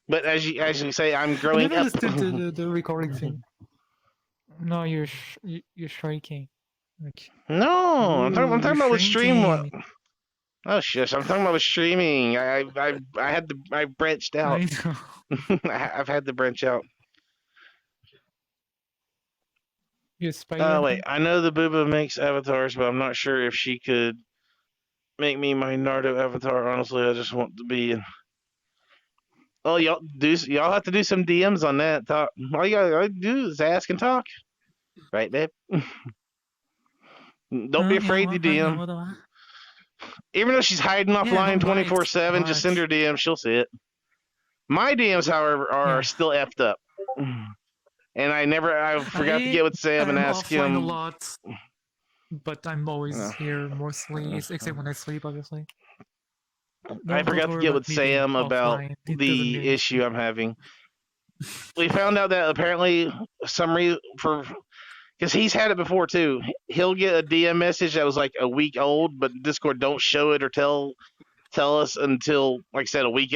But as you say, I'm I growing never up. understood the recording thing. No, you're shrinking. Like, No, I'm ooh, talking you're about with stream. shrinking. Oh shush! I'm talking about with streaming. I branched out. I know. I've had to branch out. You aspire Oh wait, anything? I know the Booba makes avatars, but I'm not sure if she could make me my Naruto avatar. Honestly, I just want to be in. Oh, y'all have to do some DMs on that. Talk. All you gotta do is ask and talk, right, babe? Don't be afraid to DM. Even though she's hiding Yeah, offline don't bite, 24/7, just send her DM. She'll see it. My DMs, however, are Yeah. still effed up. And I forgot to get with Sam and I'm ask offline a him. lot, but I'm always here mostly, except when I sleep, obviously. I forgot to worry get about with me being Sam about offline. It doesn't the mean issue I'm having. We found out that apparently some reason because he's had it before too. He'll get a DM message that was like a week old, but Discord don't show it or tell us until, like I said, a week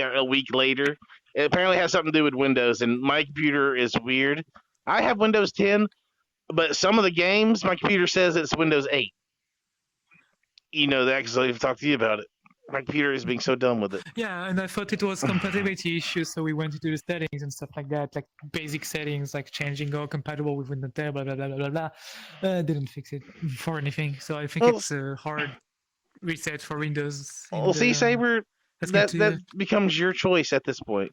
later. It apparently has something to do with Windows, and my computer is weird. I have Windows 10, but some of the games my computer says it's Windows 8. You know that because I've talked to you about it. My computer is being so dumb with it. Yeah, and I thought it was compatibility issues, so we went into the settings and stuff like that, like basic settings, like changing all compatible with Windows 10, blah blah blah blah blah. Didn't fix it for anything, so I think Well, it's a hard reset for Windows. Well, see, Saber, That's good that becomes your choice at this point.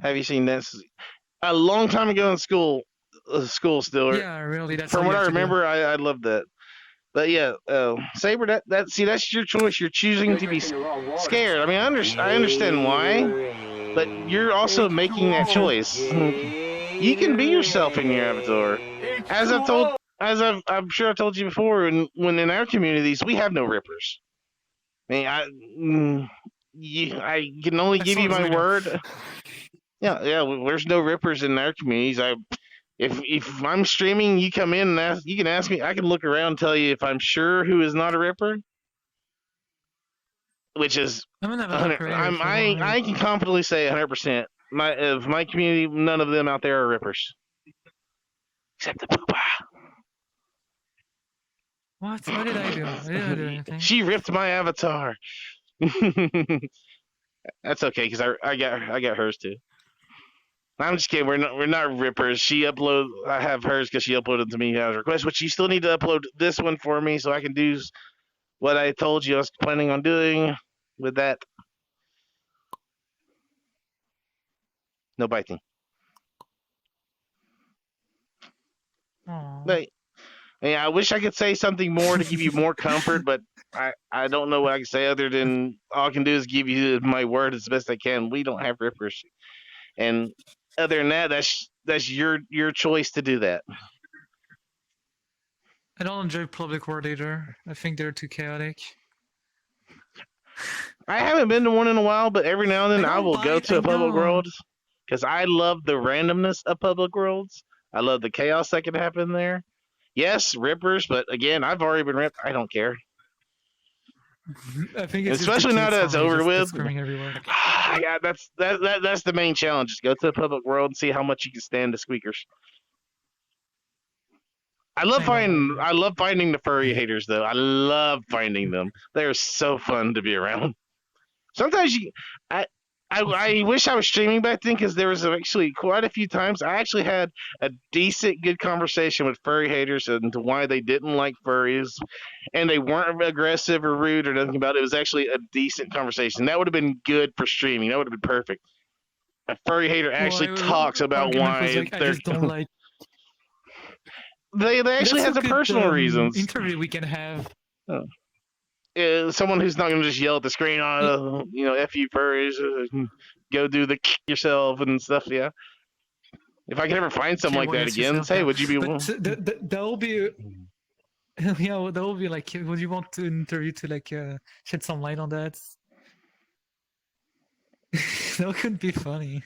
Have you seen that? A long time ago in school still. Yeah, really, that's From all what you I have to do. remember, I loved that. But yeah, Saber, that's your choice. You're choosing to be scared. I mean, I understand why, but you're also making that choice. You can be yourself in your avatar. I'm sure I told you before. When in our communities, we have no rippers. I mean, I can only As give far you as my we know. word. Yeah, yeah. There's no rippers in our communities. If I'm streaming, you come in and you can ask me. I can look around and tell you if I'm sure who is not a ripper, which is I'm an avatar 100. creator if you want. I can confidently say 100%. My community, none of them out there are rippers, except the poopa. What? What did I do? I didn't do anything. She ripped my avatar. That's okay because I got hers too. I'm just kidding. We're not rippers. I have hers because she uploaded to me as a request, but you still need to upload this one for me so I can do what I told you I was planning on doing with that. No biting. Aww. But yeah, I wish I could say something more to give you more comfort, but I don't know what I can say other than all I can do is give you my word as best I can. We don't have rippers, and other than that, that's your choice to do that. I don't enjoy public world either. I think they're too chaotic. I haven't been to one in a while, but every now and then I don't will go bite, to I a public know. world because I love the randomness of public worlds. I love the chaos that can happen there. Yes, rippers, but again, I've already been ripped. I don't care. I think And it's just the especially now kids that for it's me, over just with. screaming everywhere. Like, Yeah, that's the main challenge. Just go to the public world and see how much you can stand the squeakers. I know, I agree. I love finding the furry haters though. I love finding them. They're so fun to be around. Sometimes I I wish I was streaming back then because there was actually quite a few times I actually had a decent, good conversation with furry haters and to why they didn't like furries, and they weren't aggressive or rude or nothing about it. It was actually a decent conversation. That would have been good for streaming. That would have been perfect. A furry hater actually talks about argument was why like, I they're just don't like. they actually That's a has a good personal reasons. interview we can have. Someone who's not going to just yell at the screen, F you furries, go do the yourself and stuff. Yeah. If I could ever find something like Keyboard that against again, yourself, say, yeah. would you be? But that will be. Yeah, that will be like. Would you want to interview to like shed some light on that? That could be funny.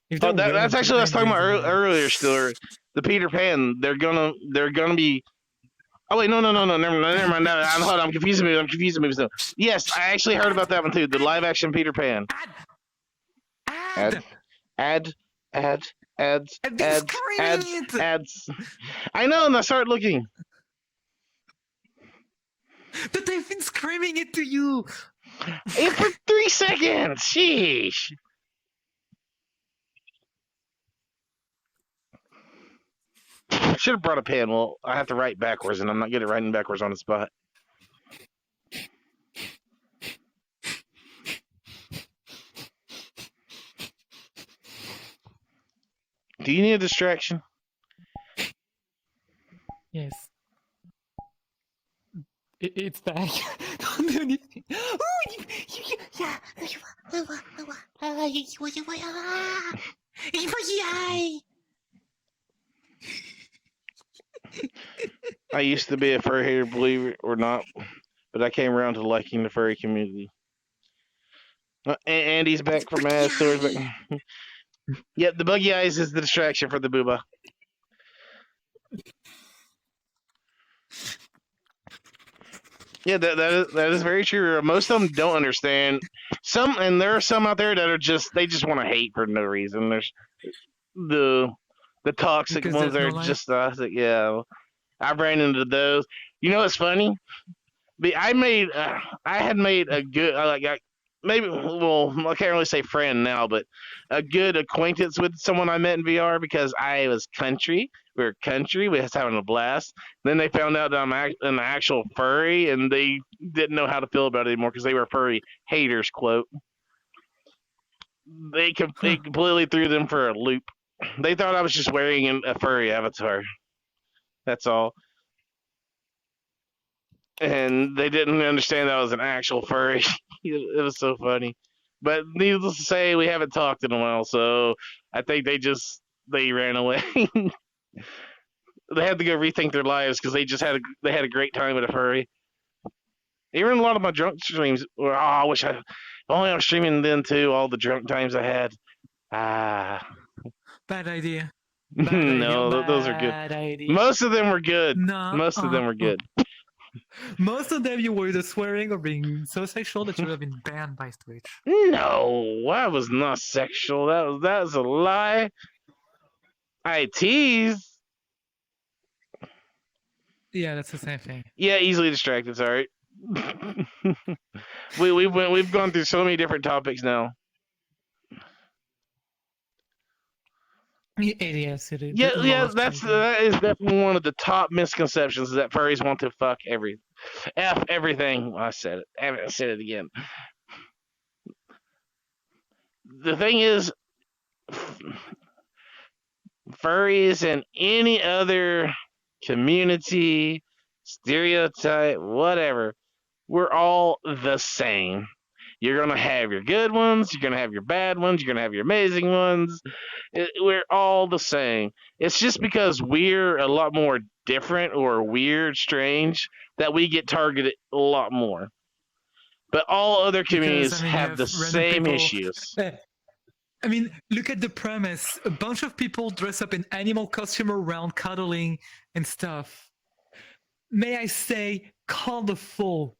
If Oh, they're that's actually what I was talking about endings, earlier. Still, the Peter Pan. They're gonna be. Oh wait, no, never mind. No, hold on, I'm confusing me. So, yes, I actually heard about that one too. The live action Peter Pan. Ad! Ad, ad, ads, I've been ads, screaming it! ads. I know, and I started looking. But I've been screaming it to you! For 3 seconds! Sheesh! I should have brought a pen. Well, I have to write backwards, and I'm not good at writing backwards on the spot. Do you need a distraction? Yes. It's back. Don't do anything. I used to be a furry hater, believe it or not, but I came around to liking the furry community. Andy's back from Mad Stories. Back. Yep, the buggy eyes is the distraction for the booba. Yeah, that is very true. Most of them don't understand. There are some out there that are they just want to hate for no reason. There's the toxic Because ones there's that no are life. just toxic. Yeah, I ran into those. You know what's funny? I had made a good maybe I can't really say friend now, but a good acquaintance with someone I met in VR because I was country. We were country. We was having a blast. Then they found out that I'm an actual furry, and they didn't know how to feel about it anymore because they were furry haters. Quote. It completely threw them for a loop. They thought I was just wearing a furry avatar. That's all. and they didn't understand that I was an actual furry. It was so funny. But needless to say, we haven't talked in a while, so I think they ran away. They had to go rethink their lives because they had a great time with a furry. Even a lot of my drunk streams were, I wish if only I was streaming then too, all the drunk times I had. Ah, Bad idea. Bad idea. no, those are good. Bad idea. Most of them were good. No. Most of them were good. Most of them you were either swearing or being so sexual that you would have been banned by Twitch. No, I was not sexual. That was a lie. I teased. Yeah, that's the same thing. Yeah, easily distracted. Sorry. We've gone through so many different topics now. Yes, it is. Yeah. That is definitely one of the top misconceptions is that furries want to fuck everything. I said it. I said it again. The thing is, furries and any other community, stereotype, whatever, we're all the same. You're going to have your good ones, you're going to have your bad ones, you're going to have your amazing ones. We're all the same. It's just because we're a lot more different or weird, strange, that we get targeted a lot more. But all other communities have the same issues. I mean, look at the premise. A bunch of people dress up in animal costume around cuddling and stuff. May I say, colorful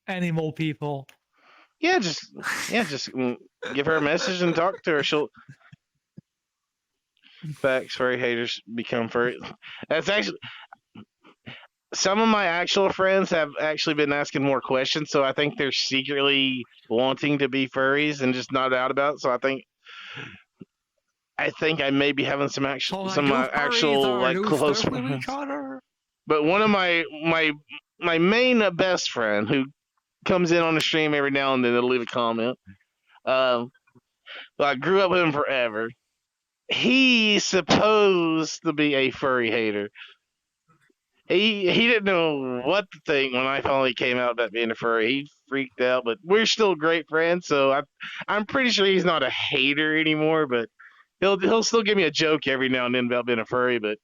animal people. Yeah, just give her a message and talk to her. She'll. Facts, furry haters become furry. That's actually some of my actual friends have actually been asking more questions, so I think they're secretly wanting to be furries and just not out about it. So I think I may be having some actual close friends. But one of my main best friend who comes in on the stream every now and then to leave a comment. I grew up with him forever. He's supposed to be a furry hater. He didn't know what to think when I finally came out about being a furry. He freaked out, but we're still great friends. So I'm pretty sure he's not a hater anymore. But he'll still give me a joke every now and then about being a furry. But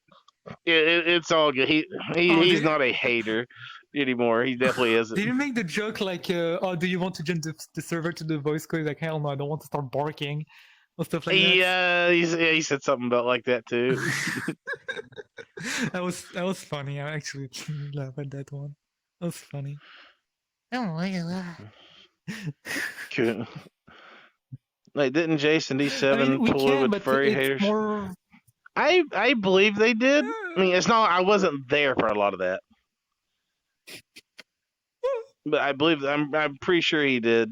it's all good. He's not a hater anymore. He definitely isn't. Did you make the joke like, "Oh, do you want to join the server to the voice call?" Like, hell no, I don't want to start barking or stuff like that. He said something about like that too. that was funny. I actually laughed at that one. That was funny. Oh, look at that. Cool. Like, didn't Jason D7 pull it with furry haters? I believe they did. I mean, it's not. I wasn't there for a lot of that, but I believe I'm pretty sure he did.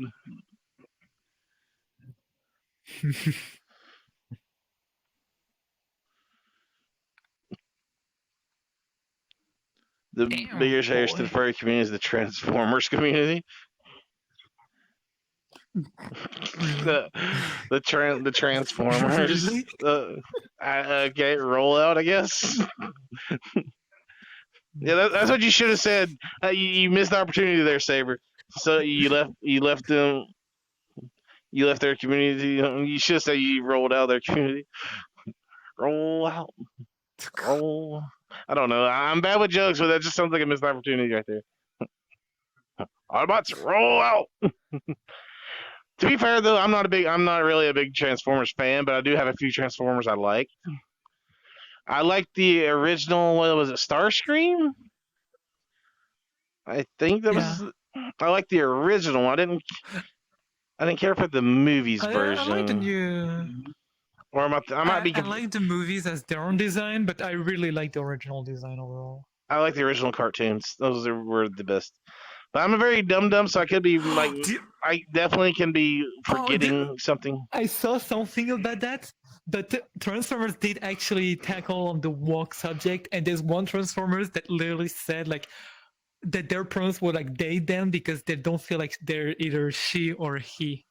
The biggest haters to the furry community is the Transformers community. the Transformers. Really? Okay, roll out, I guess. Yeah, that's what you should have said. You missed the opportunity there, Saber. So you left them. You left their community. You should have said you rolled out of their community. Roll out. Roll. I don't know. I'm bad with jokes, but that just sounds like a missed opportunity right there. Autobots, roll out. To be fair, though, I'm not really a big Transformers fan, but I do have a few Transformers I like. I like the original. What was it? Starscream. I think that was. I like the original. I didn't care for the movies version. I like the new. Or I might be. I like the movies as their own design, but I really like the original design overall. I like the original cartoons. Those were the best. But I'm a very dumb, so I could be like. I definitely can be forgetting something. I saw something about that. But Transformers did actually tackle on the woke subject, and there's one Transformers that literally said like that their pronouns were like they them because they don't feel like they're either she or he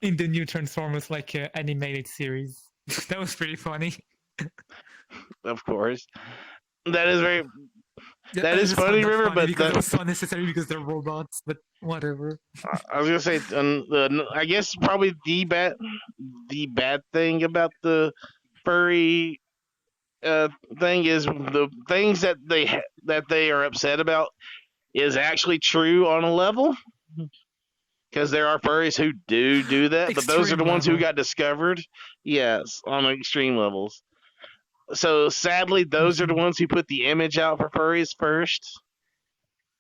in the new Transformers animated series. That was pretty funny. Of course, that is very. Yeah, That I is just found funny, that River, funny but because it was so unnecessary because they're robots. But whatever. I was gonna say, I guess probably the bad thing about the furry thing is the things that that they are upset about is actually true on a level, because there are furries who do that, but those are Extreme the ones who level. got discovered. Yes, on extreme levels. So sadly, those are the Mhm. ones who put the image out for furries first.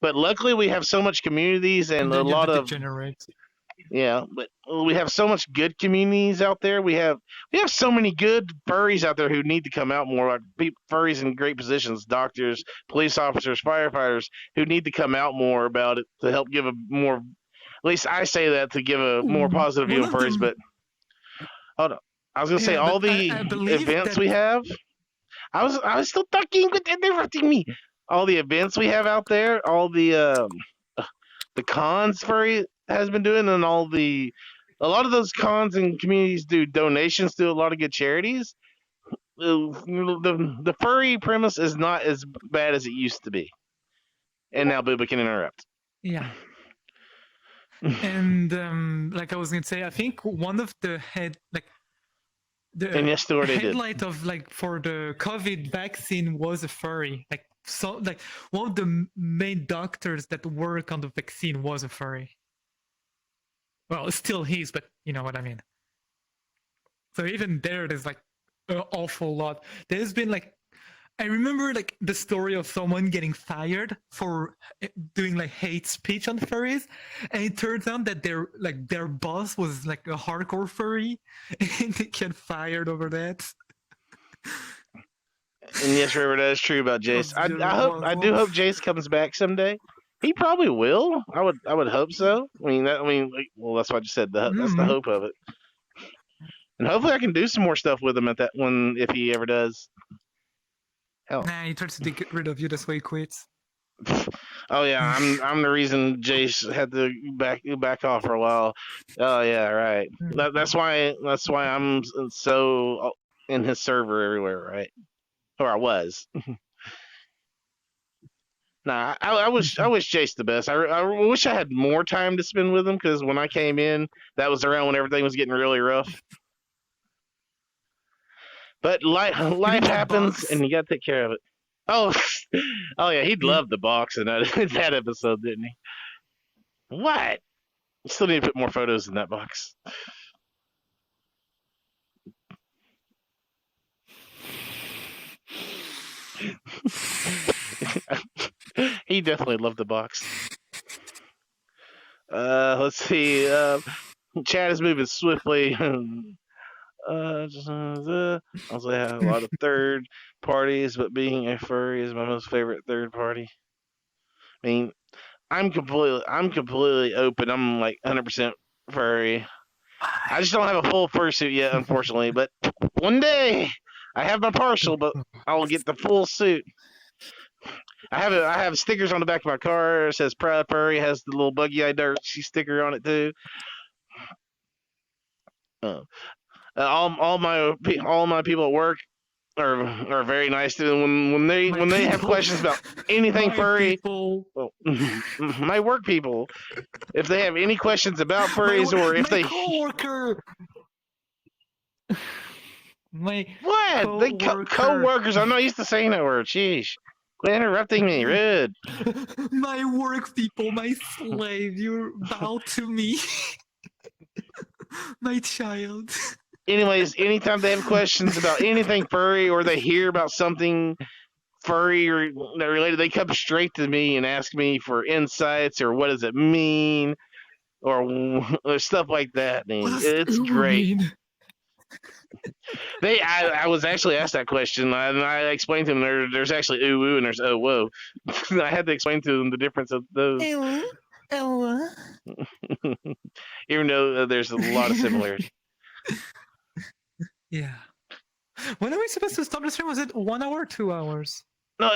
But luckily, we have so much communities and And a then you have the lot of degenerates. yeah. But we have so much good communities out there. We have so many good furries out there who need to come out more. Like furries in great positions, doctors, police officers, firefighters, who need to come out more about it to help give a more. At least I say that to give a more positive view One on of furries. them. But hold on, I was gonna say Yeah, all but the I believe events that. we have. I was still talking with interrupting me. All the events we have out there, all the cons furry has been doing, and a lot of those cons and communities do donations to a lot of good charities. The furry premise is not as bad as it used to be. And now Booba can interrupt. Yeah. And like I was gonna say, I think one of the And the yes, Stuart, they did. headlight of like for the COVID vaccine was a furry. Like so, like one of the main doctors that work on the vaccine was a furry. Well, still he's, but you know what I mean. So even there's like an awful lot. There's been like I remember like the story of someone getting fired for doing like hate speech on furries, and it turns out that their boss was like a hardcore furry, and they get fired over that. And yes, River, that is true about It Jace. was I hope I do hope Jace comes back someday. He probably will. I would hope so. Well, that's what I just said. That's the Mm-hmm. hope of it. And hopefully, I can do some more stuff with him at that one if he ever does. Hell, Nah, he tries to get rid of you. That's why he quits. oh yeah, I'm the reason Jace had to back off for a while. Oh yeah, right. That's why I'm so in his server everywhere, right? Or I was. Nah, I wish Jace the best. I wish I had more time to spend with him because when I came in, that was around when everything was getting really rough. But life You mean life that happens, box? and you got to take care of it. Oh, oh yeah, he'd You, love the box in that in that episode, didn't he? What? You still need to put more photos in that box. He definitely loved the box. Let's see. Chat is moving swiftly. Also have a lot of third parties, but being a furry is my most favorite third party. I mean, I'm completely open. I'm like 100% furry. I just don't have a full fursuit yet, unfortunately. But one day, I have my partial, but I'll get the full suit. I have stickers on the back of my car. It says "Proud Furry." Has the little buggy eye Darcy sticker on it too. Uh, all my people at work are very nice to them. when they my when they have people, questions about anything my furry. people, Well, my work people, if they have any questions about furries or if my they coworker, my what they coworker, co-workers, I'm not used to saying that word. Sheesh, quit interrupting me, rude. my work people, my slave. You bow to me, my child. Anyways, anytime they have questions about anything furry or they hear about something furry or related, they come straight to me and ask me for insights or what does it mean or stuff like that. What And does it's Uber great. mean? I was actually asked that question, and I explained to them there's actually ooh woo and there's oh whoa. I had to explain to them the difference of those, Ew. Ew. even though there's a lot of similarity. Yeah. When are we supposed to stop the stream? Was it 1 hour, 2 hours? No,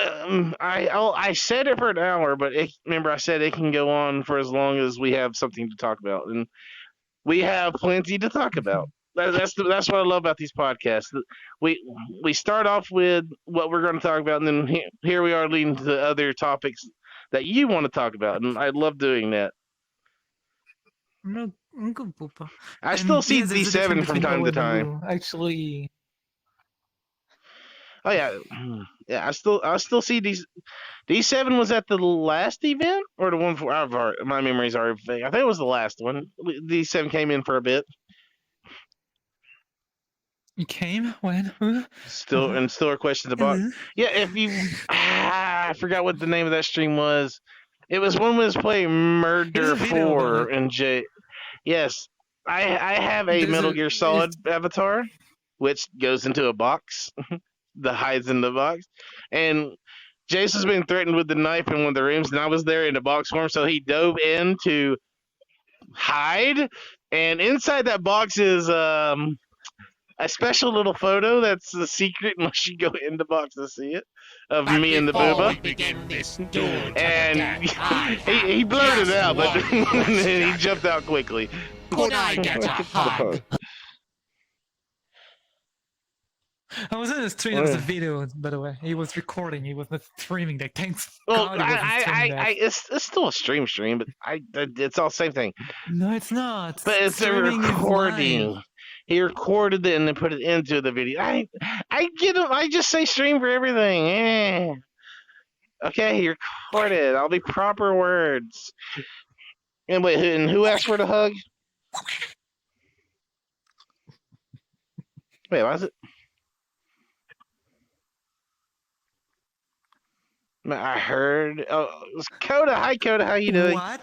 I said it for an hour, but remember I said it can go on for as long as we have something to talk about, and we have plenty to talk about. that's what I love about these podcasts. We start off with what we're going to talk about, and then here we are leading to the other topics that you want to talk about, and I love doing that. No, good, Poopa. I And still see yes, there's a difference D7 from between time O to and time. U. Actually, Oh yeah, yeah. I still see D7 was at the last event or the one for my memories are vague. I think it was the last one. D7 came in for a bit. you came when? Still requested the box. Yeah, if you I forgot what the name of that stream was. It was when we was playing There's Murder a video about 4 it. and J. Yes, I have a There's Metal a Gear Solid avatar, which goes into a box, that hides in the box, and Jason's been threatened with the knife in one of the rooms, and I was there in the box form, so he dove in to hide, and inside that box is a special little photo that's a secret unless you go in the box to see it of But me and the before booba. we begin this duel to the And death, I have he blurted just it out, but one then he question. jumped out quickly. Could I get a hug? I was in the stream of the video, by the way. He was recording. He was not streaming that. Thanks Well, God he wasn't streaming that. it's still a stream, but it's all the same thing. No, it's not. But it's a Streaming is live. recording. He recorded it and then put it into the video. I get him. I just say stream for everything. Okay, he recorded. I'll be proper words. And wait, who asked for the hug? Wait, was it? I heard. Oh, it was Coda. Hi, Coda. How you doing? What?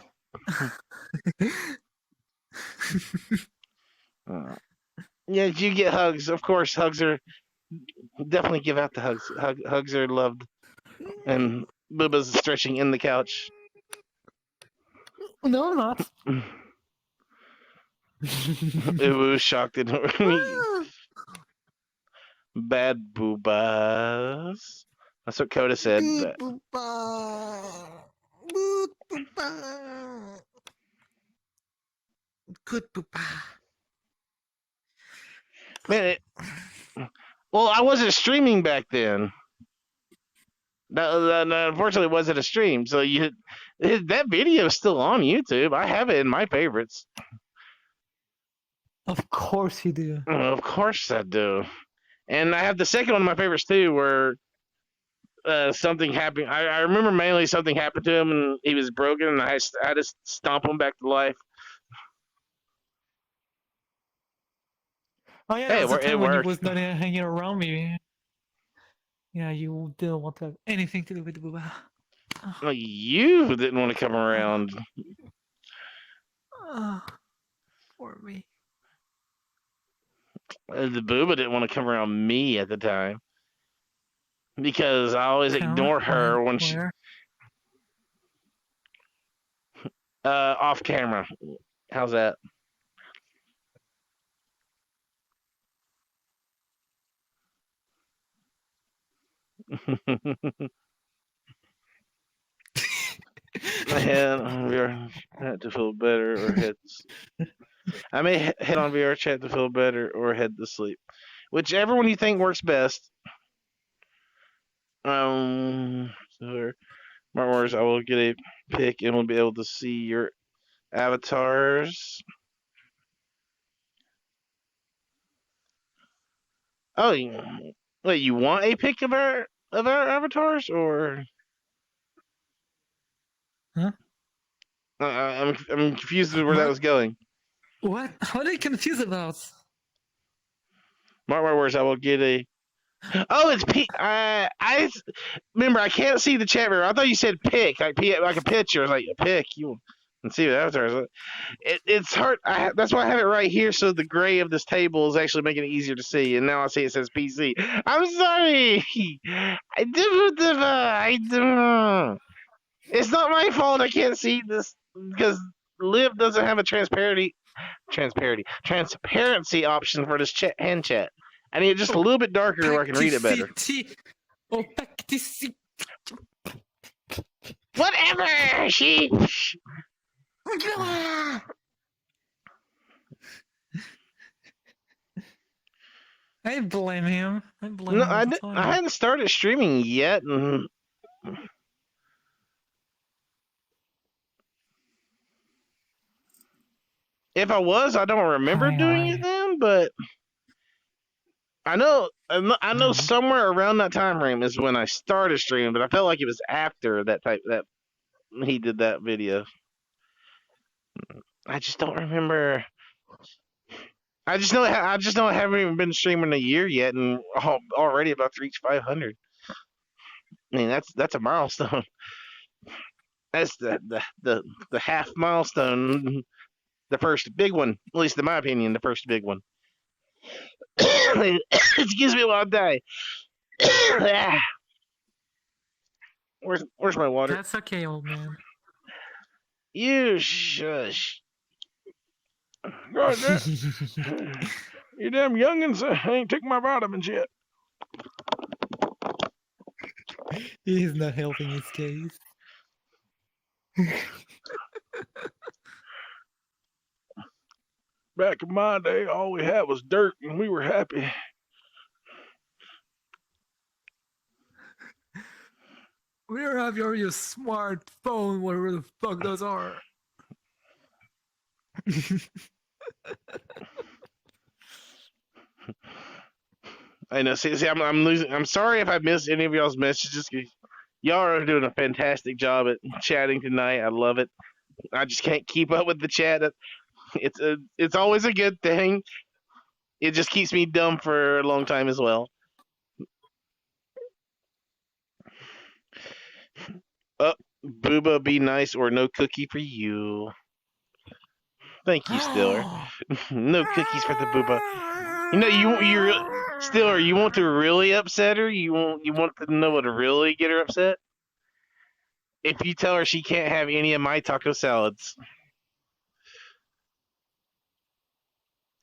Yeah, you get hugs. Of course, hugs are definitely give out the hugs. Hugs are loved. And Booba's stretching in the couch. No, I'm not. It was shocked at me. Bad boobas. That's what Coda said. Good poopa. Man, well, I wasn't streaming back then. That unfortunately wasn't a stream. So that video is still on YouTube. I have it in my favorites. Of course you do. Of course I do. And I have the second one of my favorites too, where something happened. I remember mainly something happened to him and he was broken, and I had to stomp him back to life. Oh yeah, Hey, that was the it time when you worked. was not hanging around me. Yeah, you didn't want to have anything to do with the booba. Well, you didn't want to come around. For me. The booba didn't want to come around me at the time because I always ignore her when she off camera. How's that? My head on VR chat to feel better or heads. I may head on VR chat to feel better or head to sleep. Whichever one you think works best. So Mark Wars, I will get a pic and we'll be able to see your avatars. Oh, wait, you want a pic of our avatars or? Huh? I'm confused with where that was going. What? What are you confused about? Mark my words, I will get a. Oh, it's P. I remember. I can't see the chat room. I thought you said pic, like a picture. I was like a pic. You can see the avatars. It's hard. That's why I have it right here, so the gray of this table is actually making it easier to see. And now I see it says PC. I'm sorry. I do. It's not my fault. I can't see this because Liv doesn't have a transparency option for this hand chat. I need it just a little bit darker where I can read it better. Whatever, sheesh. I blame him. I blame No, him all the time. I hadn't started streaming yet. And if I was, I don't remember doing it then. But I know somewhere around that time frame is when I started streaming. But I felt like it was after that he did that video. I just don't remember. I just know I haven't even been streaming a year yet, and already about to reach 500. I mean, that's a milestone. That's the half milestone, the first big one, at least in my opinion, the first big one. Excuse me while I die. Where's my water? That's okay, old man. You shush. God, you damn youngins ain't taking my vitamins yet. He's not helping his case. Back in my day, all we had was dirt, and we were happy. Where have your smartphone? Whatever the fuck those are. I know. See, I'm losing. I'm sorry if I missed any of y'all's messages. Y'all are doing a fantastic job at chatting tonight. I love it. I just can't keep up with the chat. It's always a good thing. It just keeps me dumb for a long time as well. Booba, be nice or no cookie for you. Thank you, Stiller. No cookies for the Booba. You know, you Stiller, you want to really upset her? You want to know what to really get her upset? If you tell her she can't have any of my taco salads.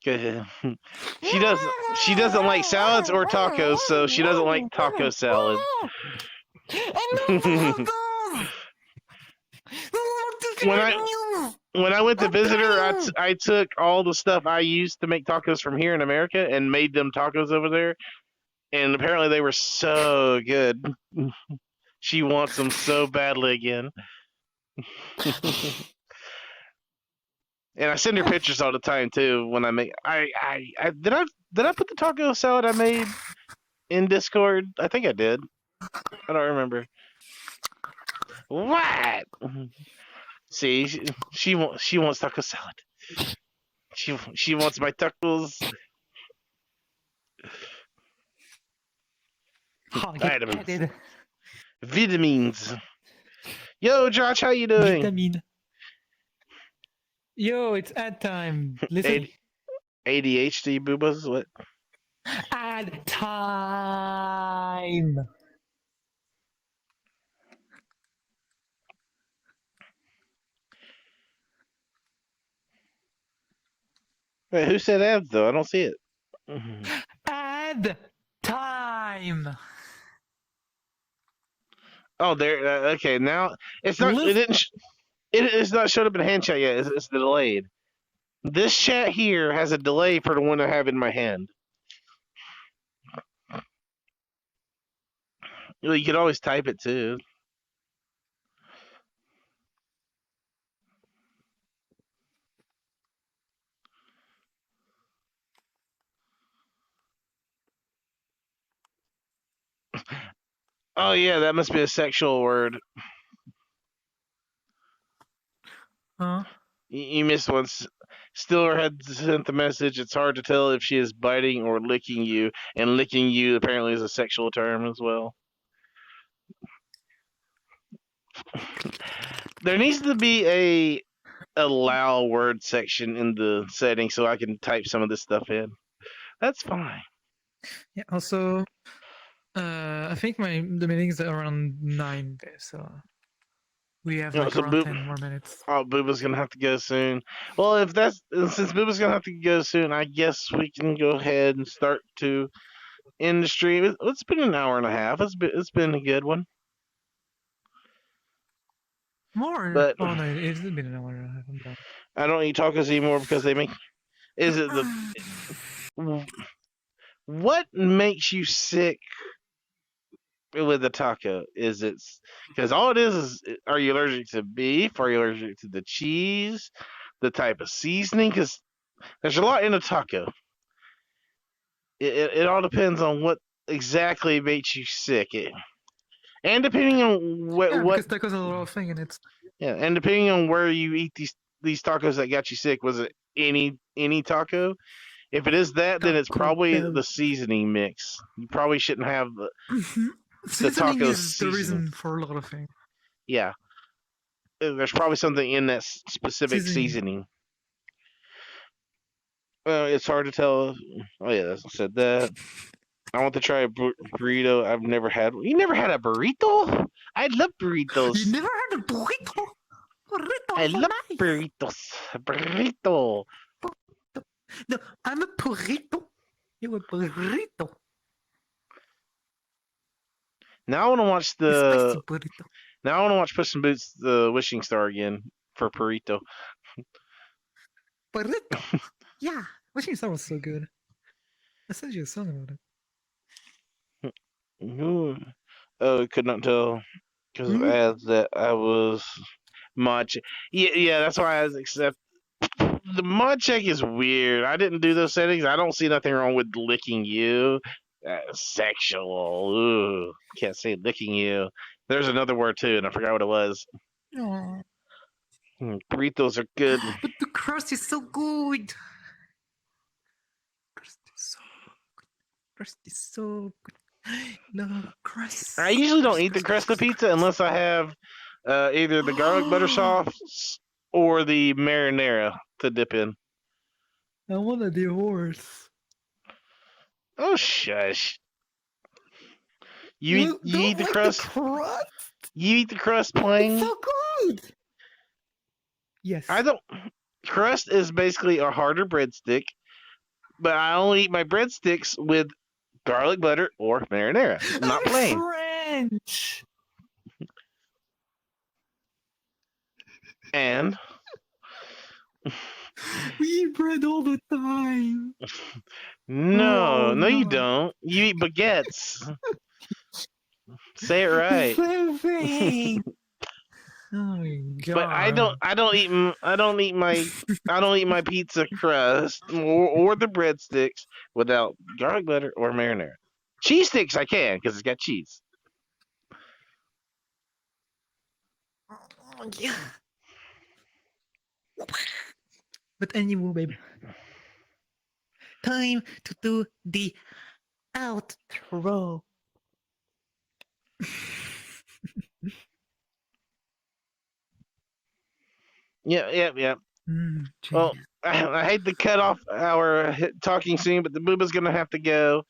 She doesn't like salads or tacos, so she doesn't like taco salad. When I went to visit her, I took all the stuff I used to make tacos from here in America and made them tacos over there, and apparently they were so good. She wants them so badly again. And I send her pictures all the time too when I make. I did I put the taco salad I made in Discord? I think I did. I don't remember. What? See, she wants taco salad. She wants my tacos. Vitamins. Vitamins. Yo, Josh, how you doing? Vitamin. Yo, it's ad time. Listen. ADHD boobas? What? Ad time. Wait, who said ads though? I don't see it. Ad time. Oh, there. Okay, now it's not. It didn't. It's not showed up in hand chat yet. It's delayed. This chat here has a delay for the one I have in my hand. You could always type it too. Oh yeah, that must be a sexual word. Huh? You missed one. Stiller had sent the message. It's hard to tell if she is biting or licking you, and licking you apparently is a sexual term as well. There needs to be a allow word section in the settings so I can type some of this stuff in. That's fine. Yeah. Also, I think the meeting's around 9 days, so we have like around 10 more minutes. Oh, Booba's gonna have to go soon. Well, since Booba's gonna have to go soon, I guess we can go ahead and start to end the stream. It's been an hour and a half. It's been a good one. More? But oh no, it's been an hour and a half. I'm done. I don't eat tacos anymore because they make. Is it the? What makes you sick with a taco? Is it because all it is are you allergic to beef? Are you allergic to the cheese? The type of seasoning? Because there's a lot in a taco. It all depends on what exactly makes you sick. And depending on Yeah, what because tacos has a lot of thing in it. yeah, and depending on where you eat these tacos that got you sick, was it any taco? If it is that, then it's Taco probably Bell. the seasoning mix. You probably shouldn't have the Seasoning taco is the seasoning. reason for a lot of things. Yeah, there's probably something in that specific seasoning. It's hard to tell. Oh yeah, I said that. I want to try a burrito. I've never had. You never had a burrito? I love burritos. You never had a burrito? Burrito I so love nice. burritos. Burrito. No, I'm a burrito. You a burrito. Now I want to watch A spicy the. burrito. Now I want to watch Puss in Boots: The Wishing Star again for burrito. Burrito. Yeah, Wishing Star was so good. I sent you a song about it. Ooh. Oh, could not tell because of ads that I was mod check. Yeah, that's why I was accept. The mod check is weird. I didn't do those settings. I don't see nothing wrong with licking you. Sexual. Ooh, can't say licking you. There's another word too, and I forgot what it was. Aww. Burritos are good. But the crust is so good. Crust is so good. Crust is so good. No crust. I usually don't eat the crust of pizza unless I have either the garlic butter sauce or the marinara to dip in. I want a divorce. Oh shush! You You don't eat the like crust? the crust? You eat the crust It's plain? so good. Yes. I don't. Crust is basically a harder breadstick, but I only eat my breadsticks with garlic butter or marinara, not I'm plain. French. And We eat bread all the time. no, Oh, no, you no. don't. You eat baguettes. Say it right. Same thing. Oh my god. But I don't eat my pizza crust or the breadsticks without garlic butter or marinara. Cheese sticks I can because it's got cheese. Oh, yeah. But anyway, baby. Time to do the outro. Yeah. Mm, Well, jeez. I hate to cut off our talking scene, but the booba's gonna have to go,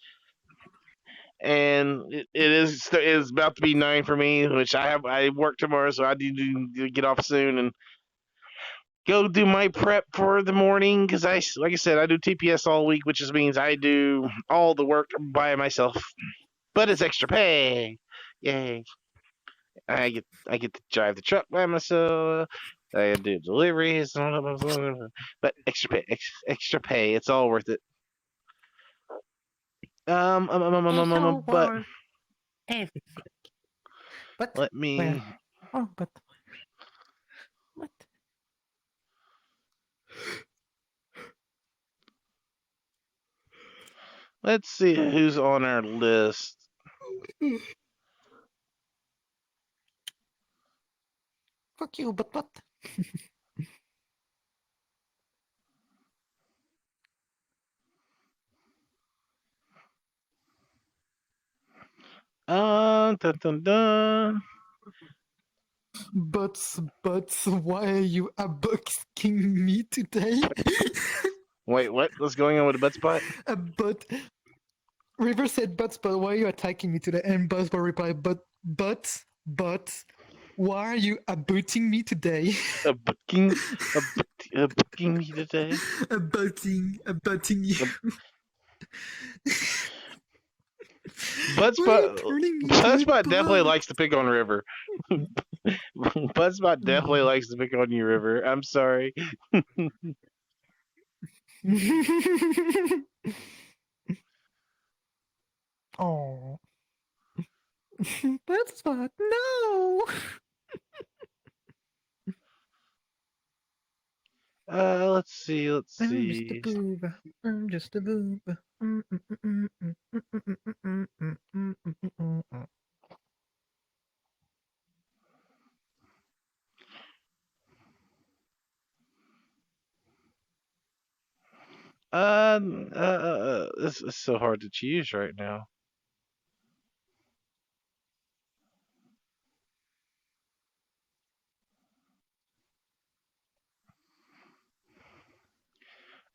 and it is about to be 9 for me, which I work tomorrow, so I need to get off soon and go do my prep for the morning because like I said, I do TPS all week, which just means I do all the work by myself, but it's extra pay. Yay! I get to drive the truck by myself. I do deliveries, but extra pay. It's all worth it. But Everything. But let me. well, oh, but what? Let's see who's on our list. Fuck you, but what? Dun, dun, dun. But why are you asking me today? Wait, what? What's going on with the butt spot? But River said, but why are you attacking me today? And Buzzball replied, but why are you abutting me today? Abutting me today. Abutting you. Buzzbot definitely likes to pick on River. Buzzbot definitely likes to pick on you, River. I'm sorry. That's what. No. Let's see. Let's I'm just a see. boob. I'm just a boob. This is so hard to choose right now.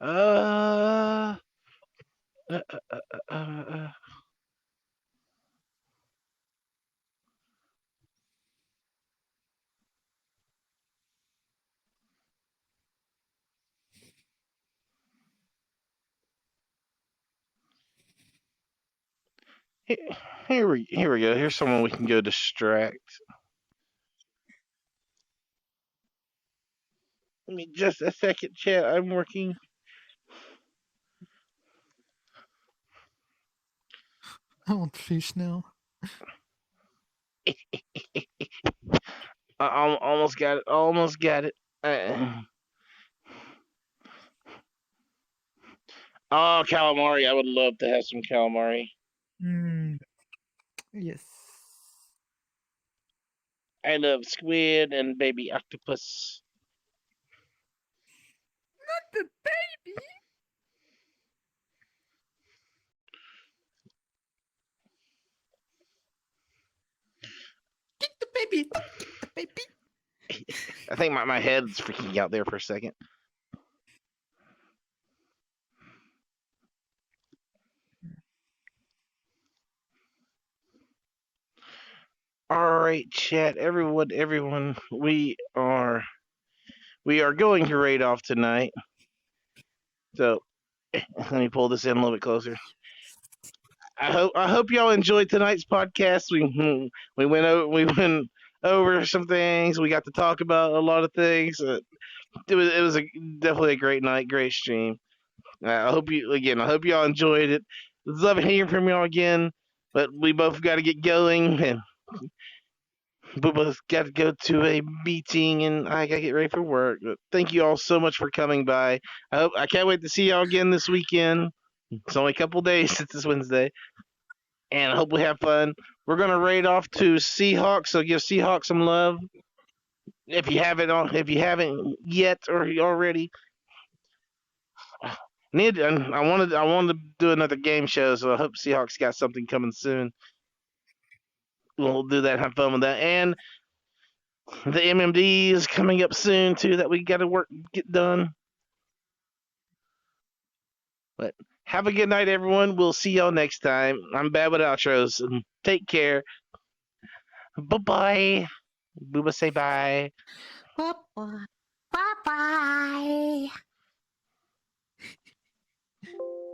Uh, uh, uh, uh, uh, uh. He- Here we go. Here's someone we can go distract. Give me just a second, chat. I'm working. I want fish now. I almost got it. Almost got it. Oh, calamari. I would love to have some calamari. Yes. I love squid and baby octopus. Not the baby. Get the baby. Don't get the baby. I think my head's freaking out there for a second. All right, chat. Everyone. We are going to raid off tonight. So let me pull this in a little bit closer. I hope y'all enjoyed tonight's podcast. We went over some things. We got to talk about a lot of things. It was definitely a great night, great stream. I hope y'all enjoyed it. Love hearing from y'all again. But we both got to get going, and we both got to go to a meeting, and I got to get ready for work. But thank you all so much for coming by. I can't wait to see y'all again this weekend. It's only a couple days since it's Wednesday, and I hope we have fun. We're gonna raid off to Seahawks, so give Seahawks some love if you haven't yet or already. I wanted to do another game show, so I hope Seahawks got something coming soon. We'll do that, have fun with that, and the MMD is coming up soon too that we got to get done. But have a good night, everyone. We'll see y'all next time. I'm bad with outros. And take care. Bye bye. Booba say bye. Bye bye. Bye bye.